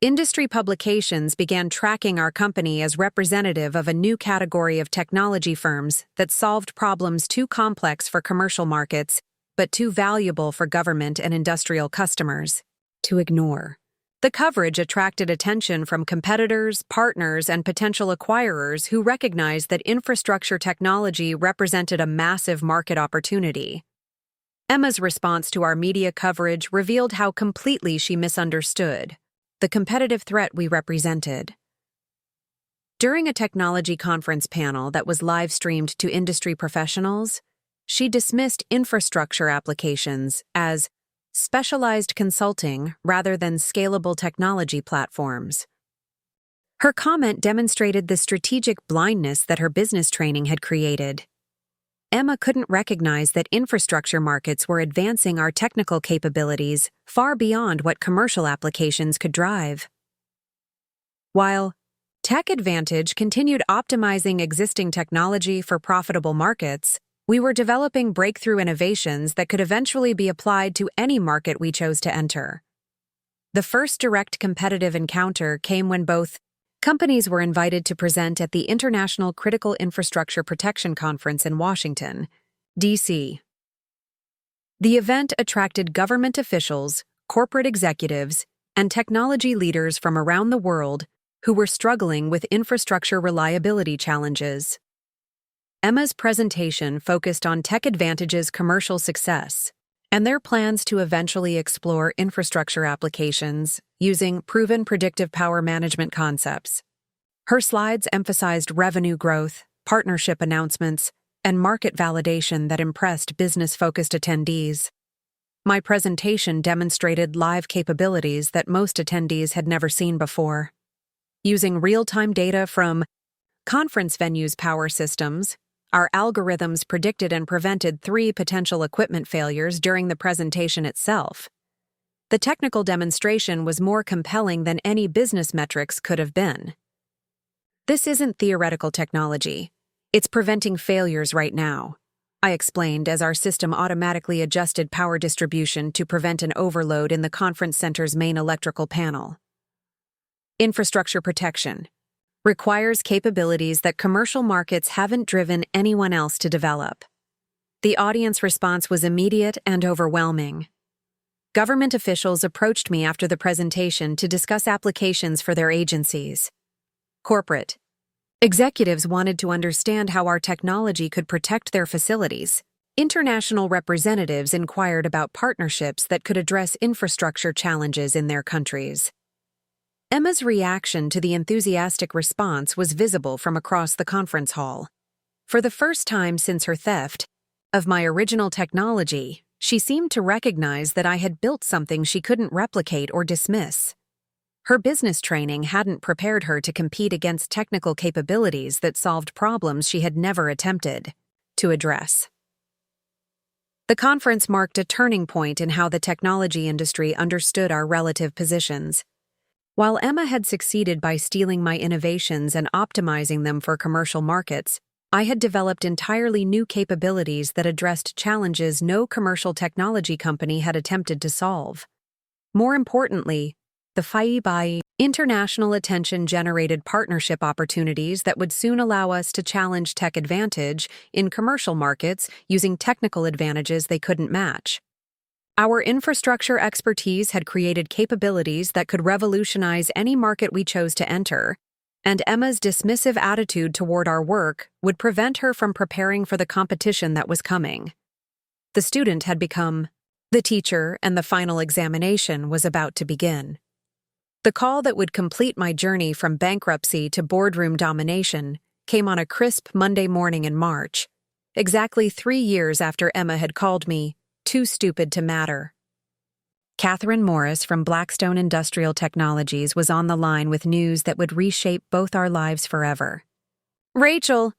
Industry publications began tracking our company as representative of a new category of technology firms that solved problems too complex for commercial markets, but too valuable for government and industrial customers to ignore. The coverage attracted attention from competitors, partners, and potential acquirers who recognized that infrastructure technology represented a massive market opportunity. Emma's response to our media coverage revealed how completely she misunderstood the competitive threat we represented. During a technology conference panel that was live-streamed to industry professionals, she dismissed infrastructure applications as specialized consulting rather than scalable technology platforms. Her comment demonstrated the strategic blindness that her business training had created. Emma couldn't recognize that infrastructure markets were advancing our technical capabilities far beyond what commercial applications could drive. While Tech Advantage continued optimizing existing technology for profitable markets, we were developing breakthrough innovations that could eventually be applied to any market we chose to enter. The first direct competitive encounter came when both companies were invited to present at the International Critical Infrastructure Protection Conference in Washington, D.C. The event attracted government officials, corporate executives, and technology leaders from around the world who were struggling with infrastructure reliability challenges. Emma's presentation focused on Tech Advantage's commercial success and their plans to eventually explore infrastructure applications using proven predictive power management concepts. Her slides emphasized revenue growth, partnership announcements, and market validation that impressed business-focused attendees. My presentation demonstrated live capabilities that most attendees had never seen before. Using real-time data from conference venues' power systems, our algorithms predicted and prevented 3 potential equipment failures during the presentation itself. The technical demonstration was more compelling than any business metrics could have been. "This isn't theoretical technology. It's preventing failures right now," I explained as our system automatically adjusted power distribution to prevent an overload in the conference center's main electrical panel. Infrastructure protection. requires capabilities that commercial markets haven't driven anyone else to develop. The audience response was immediate and overwhelming. Government officials approached me after the presentation to discuss applications for their agencies. Corporate executives wanted to understand how our technology could protect their facilities. International representatives inquired about partnerships that could address infrastructure challenges in their countries. Emma's reaction to the enthusiastic response was visible from across the conference hall. For the first time since her theft of my original technology, she seemed to recognize that I had built something she couldn't replicate or dismiss. Her business training hadn't prepared her to compete against technical capabilities that solved problems she had never attempted to address. The conference marked a turning point in how the technology industry understood our relative positions. While Emma had succeeded by stealing my innovations and optimizing them for commercial markets, I had developed entirely new capabilities that addressed challenges no commercial technology company had attempted to solve. More importantly, the FIBA international attention generated partnership opportunities that would soon allow us to challenge Tech Advantage in commercial markets using technical advantages they couldn't match. Our infrastructure expertise had created capabilities that could revolutionize any market we chose to enter, and Emma's dismissive attitude toward our work would prevent her from preparing for the competition that was coming. The student had become the teacher, and the final examination was about to begin. The call that would complete my journey from bankruptcy to boardroom domination came on a crisp Monday morning in March, exactly 3 years after Emma had called me too stupid to matter. Catherine Morris from Blackstone Industrial Technologies was on the line with news that would reshape both our lives forever. "Rachel,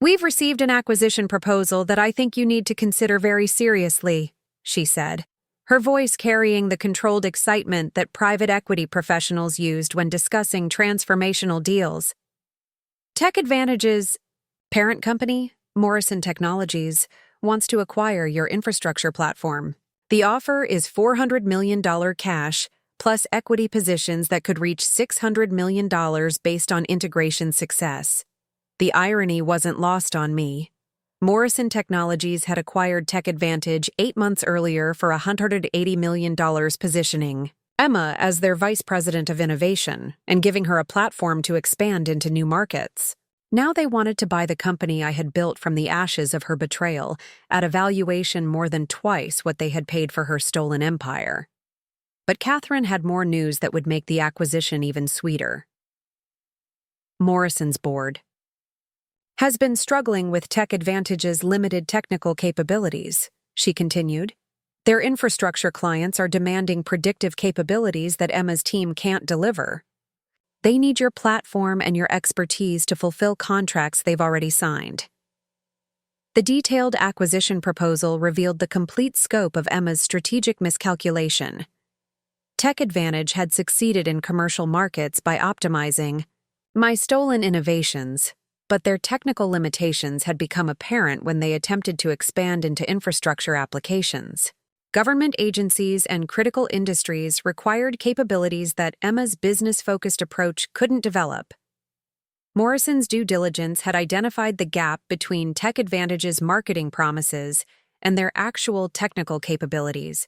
we've received an acquisition proposal that I think you need to consider very seriously," she said, her voice carrying the controlled excitement that private equity professionals used when discussing transformational deals. Tech Advantage's parent company, Morrison Technologies, wants to acquire your infrastructure platform. The offer is $400 million cash, plus equity positions that could reach $600 million based on integration success. The irony wasn't lost on me. Morrison Technologies had acquired Tech Advantage 8 months earlier for $180 million, positioning Emma as their vice president of innovation and giving her a platform to expand into new markets. Now they wanted to buy the company I had built from the ashes of her betrayal at a valuation more than twice what they had paid for her stolen empire. But Catherine had more news that would make the acquisition even sweeter. Morrison's board has been struggling with Tech Advantage's limited technical capabilities, she continued. Their infrastructure clients are demanding predictive capabilities that Emma's team can't deliver. They need your platform and your expertise to fulfill contracts they've already signed. The detailed acquisition proposal revealed the complete scope of Emma's strategic miscalculation. Tech Advantage had succeeded in commercial markets by optimizing my stolen innovations, but their technical limitations had become apparent when they attempted to expand into infrastructure applications. Government agencies and critical industries required capabilities that Emma's business-focused approach couldn't develop. Morrison's due diligence had identified the gap between Tech Advantage's marketing promises and their actual technical capabilities.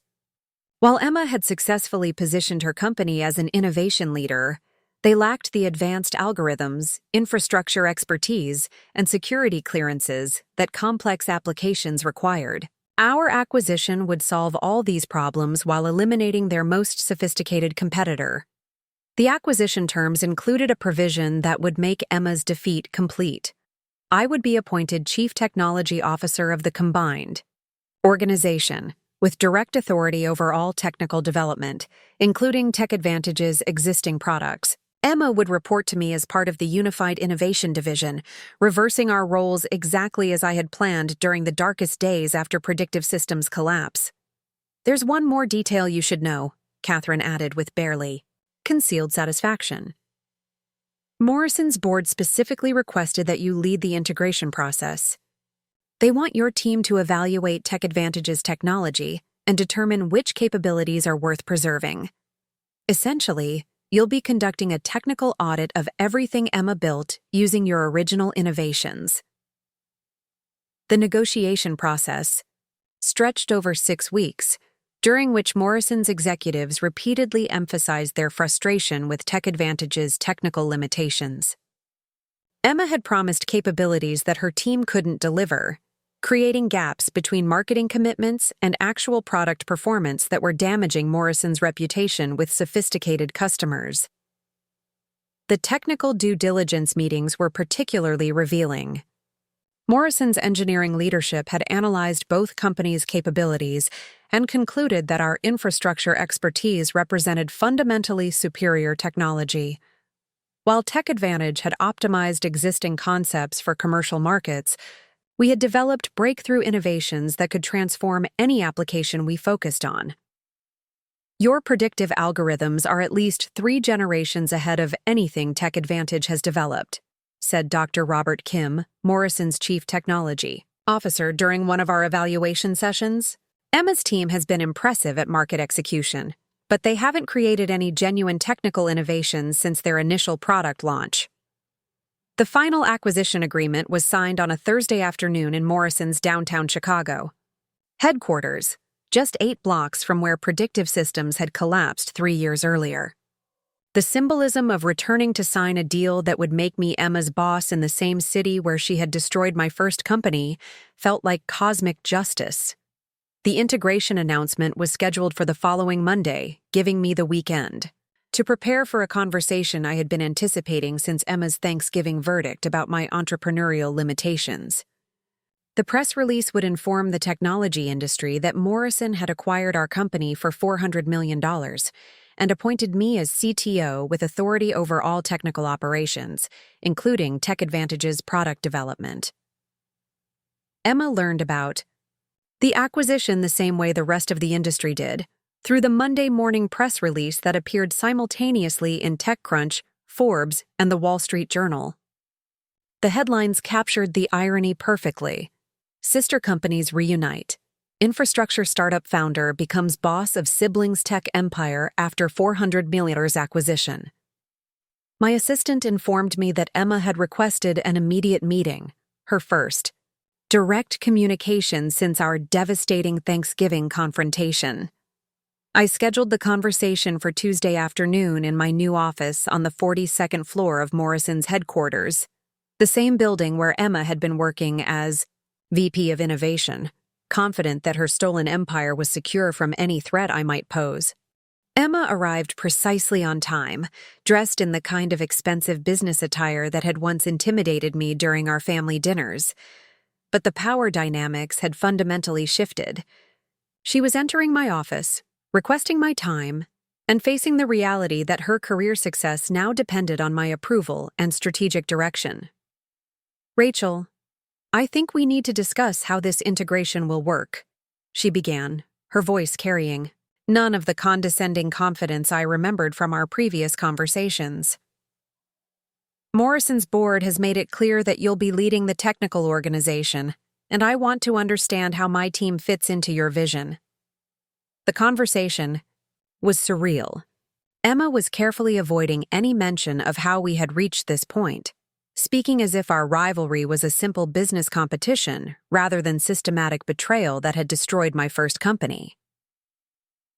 While Emma had successfully positioned her company as an innovation leader, they lacked the advanced algorithms, infrastructure expertise, and security clearances that complex applications required. Our acquisition would solve all these problems while eliminating their most sophisticated competitor. The acquisition terms included a provision that would make Emma's defeat complete. I would be appointed Chief Technology Officer of the combined organization, with direct authority over all technical development, including Tech Advantage's existing products. Emma would report to me as part of the Unified Innovation Division, reversing our roles exactly as I had planned during the darkest days after Predictive Systems' collapse. "There's one more detail you should know," Catherine added with barely concealed satisfaction. Morrison's board specifically requested that you lead the integration process. They want your team to evaluate Tech Advantage's technology and determine which capabilities are worth preserving. Essentially, you'll be conducting a technical audit of everything Emma built using your original innovations. The negotiation process stretched over 6 weeks, during which Morrison's executives repeatedly emphasized their frustration with TechAdvantage's technical limitations. Emma had promised capabilities that her team couldn't deliver, creating gaps between marketing commitments and actual product performance that were damaging Morrison's reputation with sophisticated customers. The technical due diligence meetings were particularly revealing. Morrison's engineering leadership had analyzed both companies' capabilities and concluded that our infrastructure expertise represented fundamentally superior technology. While TechAdvantage had optimized existing concepts for commercial markets, we had developed breakthrough innovations that could transform any application we focused on. Your predictive algorithms are at least 3 generations ahead of anything TechAdvantage has developed, said Dr. Robert Kim, Morrison's chief technology officer during one of our evaluation sessions. Emma's team has been impressive at market execution, but they haven't created any genuine technical innovations since their initial product launch. The final acquisition agreement was signed on a Thursday afternoon in Morrison's downtown Chicago headquarters, just 8 blocks from where Predictive Systems had collapsed 3 years earlier. The symbolism of returning to sign a deal that would make me Emma's boss in the same city where she had destroyed my first company felt like cosmic justice. The integration announcement was scheduled for the following Monday, giving me the weekend to prepare for a conversation I had been anticipating since Emma's Thanksgiving verdict about my entrepreneurial limitations. The press release would inform the technology industry that Morrison had acquired our company for $400 million and appointed me as CTO with authority over all technical operations, including TechAdvantage's product development. Emma learned about the acquisition the same way the rest of the industry did, through the Monday morning press release that appeared simultaneously in TechCrunch, Forbes, and the Wall Street Journal. The headlines captured the irony perfectly. Sister companies reunite. Infrastructure startup founder becomes boss of siblings tech empire after $400 million acquisition. My assistant informed me that Emma had requested an immediate meeting, her first direct communication since our devastating Thanksgiving confrontation. I scheduled the conversation for Tuesday afternoon in my new office on the 42nd floor of Morrison's headquarters, the same building where Emma had been working as VP of Innovation, confident that her stolen empire was secure from any threat I might pose. Emma arrived precisely on time, dressed in the kind of expensive business attire that had once intimidated me during our family dinners. But the power dynamics had fundamentally shifted. She was entering my office, requesting my time, and facing the reality that her career success now depended on my approval and strategic direction. "Rachel, I think we need to discuss how this integration will work," she began, her voice carrying none of the condescending confidence I remembered from our previous conversations. "Morrison's board has made it clear that you'll be leading the technical organization, and I want to understand how my team fits into your vision." The conversation was surreal. Emma was carefully avoiding any mention of how we had reached this point, speaking as if our rivalry was a simple business competition rather than systematic betrayal that had destroyed my first company.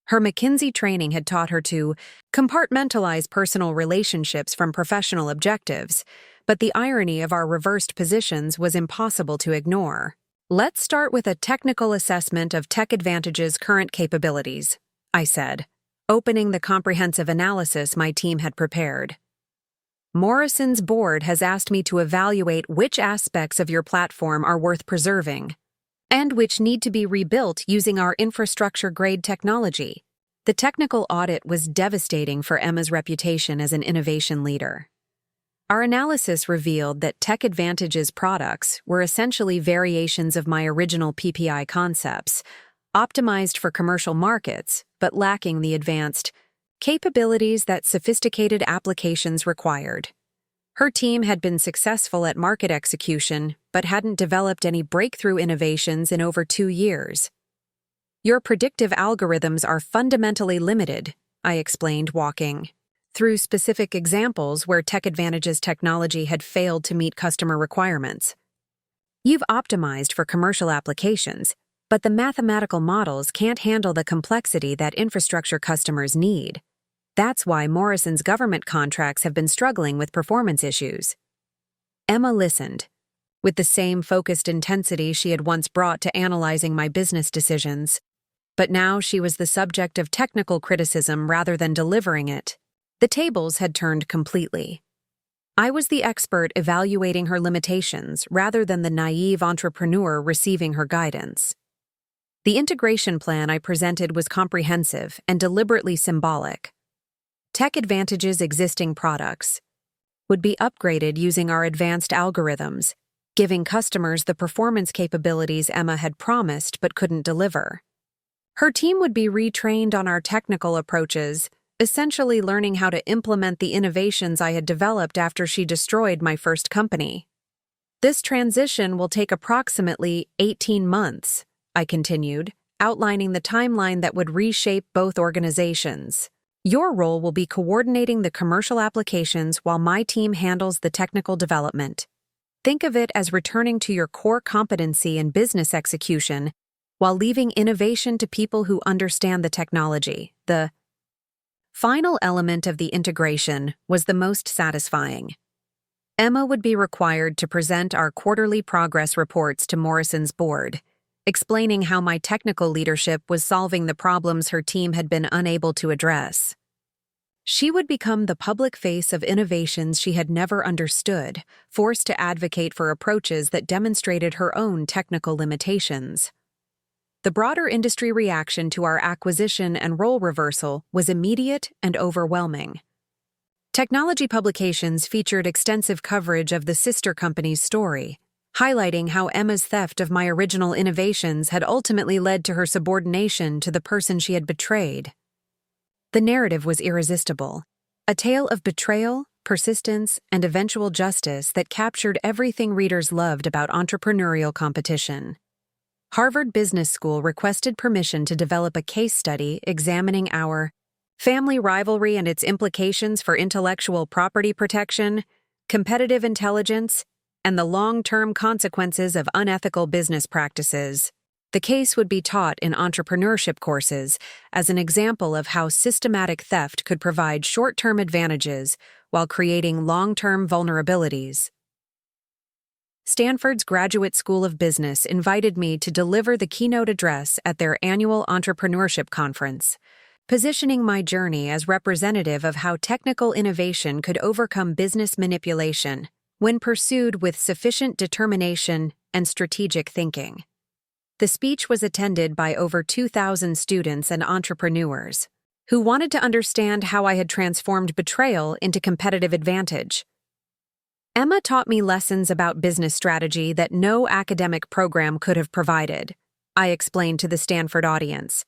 Her McKinsey training had taught her to compartmentalize personal relationships from professional objectives, but the irony of our reversed positions was impossible to ignore. "Let's start with a technical assessment of TechAdvantage's current capabilities," I said, opening the comprehensive analysis my team had prepared. "Morrison's board has asked me to evaluate which aspects of your platform are worth preserving and which need to be rebuilt using our infrastructure-grade technology." The technical audit was devastating for Emma's reputation as an innovation leader. Our analysis revealed that TechAdvantage's products were essentially variations of my original PPI concepts, optimized for commercial markets, but lacking the advanced capabilities that sophisticated applications required. Her team had been successful at market execution, but hadn't developed any breakthrough innovations in over 2 years. "Your predictive algorithms are fundamentally limited," I explained, walking through specific examples where TechAdvantage's technology had failed to meet customer requirements. You've optimized for commercial applications, but the mathematical models can't handle the complexity that infrastructure customers need. That's why Morrison's government contracts have been struggling with performance issues. Emma listened, with the same focused intensity she had once brought to analyzing my business decisions. But now she was the subject of technical criticism rather than delivering it. The tables had turned completely. I was the expert evaluating her limitations rather than the naive entrepreneur receiving her guidance. The integration plan I presented was comprehensive and deliberately symbolic. TechAdvantage's existing products would be upgraded using our advanced algorithms, giving customers the performance capabilities Emma had promised but couldn't deliver. Her team would be retrained on our technical approaches, essentially learning how to implement the innovations I had developed after she destroyed my first company. This transition will take approximately 18 months, I continued, outlining the timeline that would reshape both organizations. Your role will be coordinating the commercial applications while my team handles the technical development. Think of it as returning to your core competency in business execution while leaving innovation to people who understand the technology. The final element of the integration was the most satisfying. Emma would be required to present our quarterly progress reports to Morrison's board, explaining how my technical leadership was solving the problems her team had been unable to address. She would become the public face of innovations she had never understood, forced to advocate for approaches that demonstrated her own technical limitations. The broader industry reaction to our acquisition and role reversal was immediate and overwhelming. Technology publications featured extensive coverage of the sister company's story, highlighting how Emma's theft of my original innovations had ultimately led to her subordination to the person she had betrayed. The narrative was irresistible, a tale of betrayal, persistence, and eventual justice that captured everything readers loved about entrepreneurial competition. Harvard Business School requested permission to develop a case study examining our family rivalry and its implications for intellectual property protection, competitive intelligence, and the long-term consequences of unethical business practices. The case would be taught in entrepreneurship courses as an example of how systematic theft could provide short-term advantages while creating long-term vulnerabilities. Stanford's Graduate School of Business invited me to deliver the keynote address at their annual entrepreneurship conference, positioning my journey as representative of how technical innovation could overcome business manipulation when pursued with sufficient determination and strategic thinking. The speech was attended by over 2,000 students and entrepreneurs who wanted to understand how I had transformed betrayal into competitive advantage. Emma taught me lessons about business strategy that no academic program could have provided, I explained to the Stanford audience.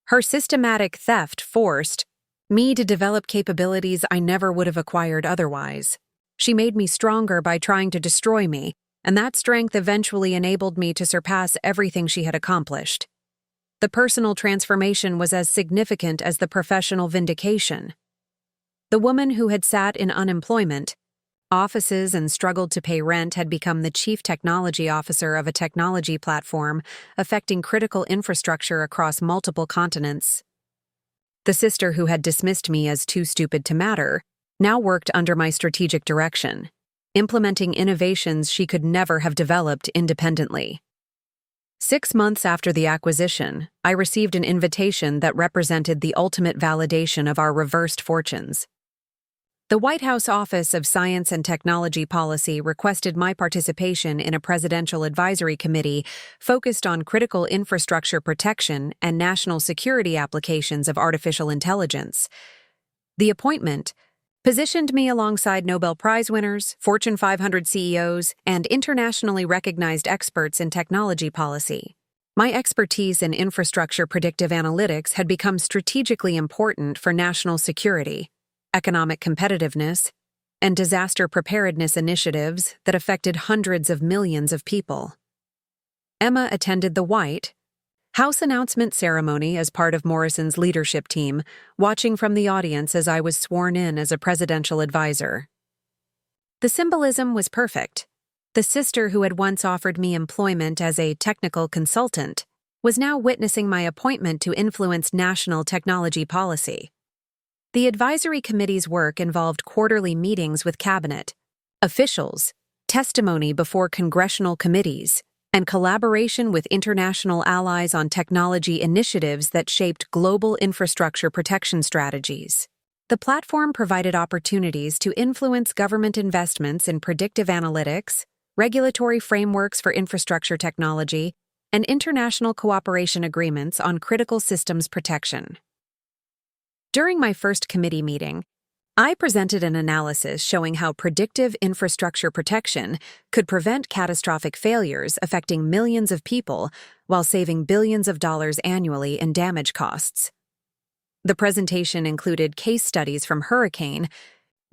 Her systematic theft forced me to develop capabilities I never would have acquired otherwise. She made me stronger by trying to destroy me, and that strength eventually enabled me to surpass everything she had accomplished. The personal transformation was as significant as the professional vindication. The woman who had sat in unemployment, offices, and struggled to pay rent had become the chief technology officer of a technology platform affecting critical infrastructure across multiple continents. The sister who had dismissed me as too stupid to matter now worked under my strategic direction, implementing innovations she could never have developed independently. 6 months after the acquisition, I received an invitation that represented the ultimate validation of our reversed fortunes. The White House Office of Science and Technology Policy requested my participation in a presidential advisory committee focused on critical infrastructure protection and national security applications of artificial intelligence. The appointment positioned me alongside Nobel Prize winners, Fortune 500 CEOs, and internationally recognized experts in technology policy. My expertise in infrastructure predictive analytics had become strategically important for national security, economic competitiveness, and disaster preparedness initiatives that affected hundreds of millions of people. Emma attended the White House announcement ceremony as part of Morrison's leadership team, watching from the audience as I was sworn in as a presidential advisor. The symbolism was perfect. The sister who had once offered me employment as a technical consultant was now witnessing my appointment to influence national technology policy. The advisory committee's work involved quarterly meetings with cabinet officials, testimony before congressional committees, and collaboration with international allies on technology initiatives that shaped global infrastructure protection strategies. The platform provided opportunities to influence government investments in predictive analytics, regulatory frameworks for infrastructure technology, and international cooperation agreements on critical systems protection. During my first committee meeting, I presented an analysis showing how predictive infrastructure protection could prevent catastrophic failures affecting millions of people while saving billions of dollars annually in damage costs. The presentation included case studies from Hurricane,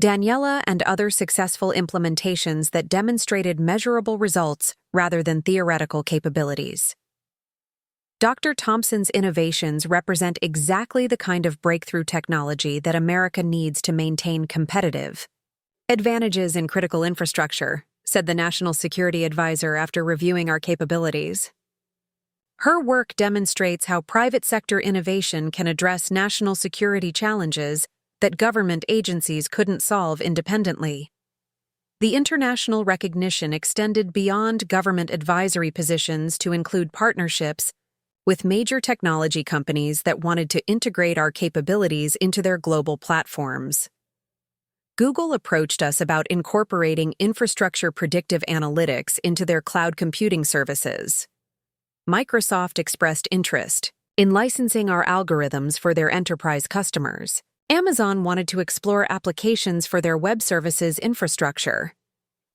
Daniela, and other successful implementations that demonstrated measurable results rather than theoretical capabilities. Dr. Thompson's innovations represent exactly the kind of breakthrough technology that America needs to maintain competitive advantages in critical infrastructure, said the National Security Advisor after reviewing our capabilities. Her work demonstrates how private sector innovation can address national security challenges that government agencies couldn't solve independently. The international recognition extended beyond government advisory positions to include partnerships with major technology companies that wanted to integrate our capabilities into their global platforms. Google approached us about incorporating infrastructure predictive analytics into their cloud computing services. Microsoft expressed interest in licensing our algorithms for their enterprise customers. Amazon wanted to explore applications for their web services infrastructure.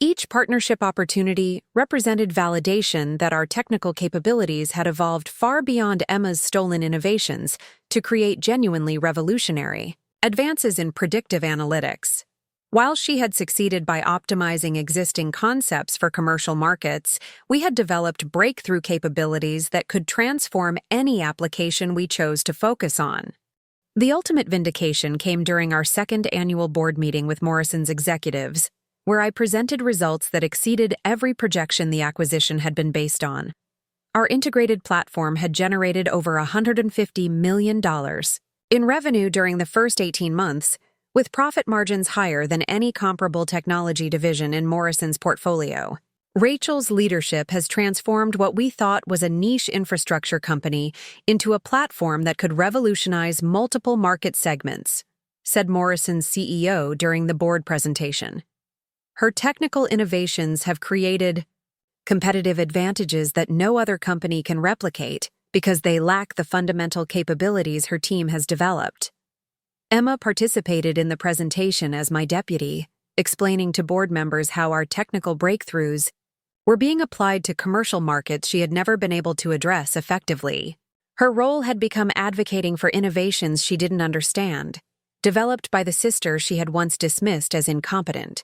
Each partnership opportunity represented validation that our technical capabilities had evolved far beyond Emma's stolen innovations to create genuinely revolutionary advances in predictive analytics. While she had succeeded by optimizing existing concepts for commercial markets, we had developed breakthrough capabilities that could transform any application we chose to focus on. The ultimate vindication came during our second annual board meeting with Morrison's executives, where I presented results that exceeded every projection the acquisition had been based on. Our integrated platform had generated over $150 million in revenue during the first 18 months, with profit margins higher than any comparable technology division in Morrison's portfolio. Rachel's leadership has transformed what we thought was a niche infrastructure company into a platform that could revolutionize multiple market segments, said Morrison's CEO during the board presentation. Her technical innovations have created competitive advantages that no other company can replicate because they lack the fundamental capabilities her team has developed. Emma participated in the presentation as my deputy, explaining to board members how our technical breakthroughs were being applied to commercial markets she had never been able to address effectively. Her role had become advocating for innovations she didn't understand, developed by the sister she had once dismissed as incompetent.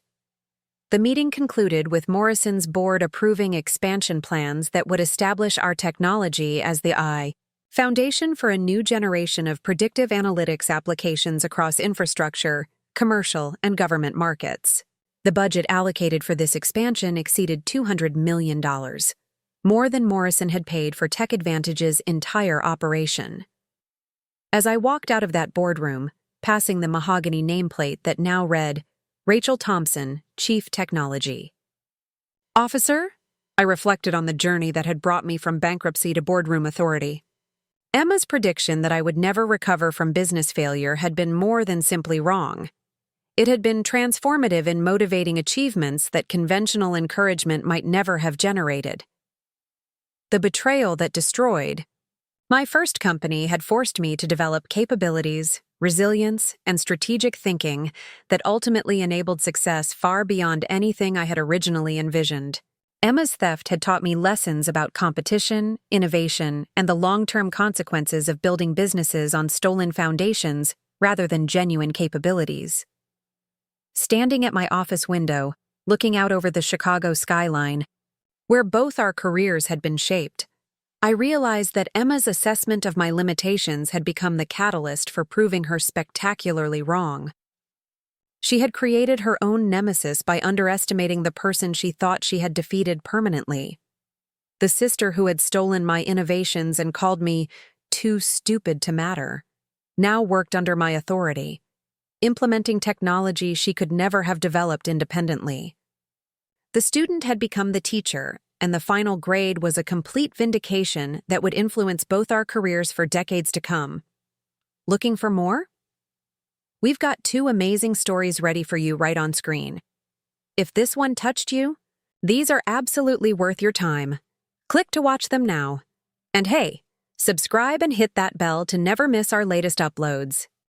The meeting concluded with Morrison's board approving expansion plans that would establish our technology as the foundation for a new generation of predictive analytics applications across infrastructure, commercial, and government markets. The budget allocated for this expansion exceeded $200 million, more than Morrison had paid for Tech Advantage's entire operation. As I walked out of that boardroom, passing the mahogany nameplate that now read, Rachel Thompson, Chief Technology Officer, I reflected on the journey that had brought me from bankruptcy to boardroom authority. Emma's prediction that I would never recover from business failure had been more than simply wrong. It had been transformative in motivating achievements that conventional encouragement might never have generated. The betrayal that destroyed. My first company had forced me to develop capabilities, resilience, and strategic thinking that ultimately enabled success far beyond anything I had originally envisioned. Emma's theft had taught me lessons about competition, innovation, and the long-term consequences of building businesses on stolen foundations rather than genuine capabilities. Standing at my office window, looking out over the Chicago skyline, where both our careers had been shaped, I realized that Emma's assessment of my limitations had become the catalyst for proving her spectacularly wrong. She had created her own nemesis by underestimating the person she thought she had defeated permanently. The sister who had stolen my innovations and called me too stupid to matter now worked under my authority, implementing technology she could never have developed independently. The student had become the teacher, and the final grade was a complete vindication that would influence both our careers for decades to come. Looking for more? We've got 2 amazing stories ready for you right on screen. If this one touched you, these are absolutely worth your time. Click to watch them now. And hey, subscribe and hit that bell to never miss our latest uploads.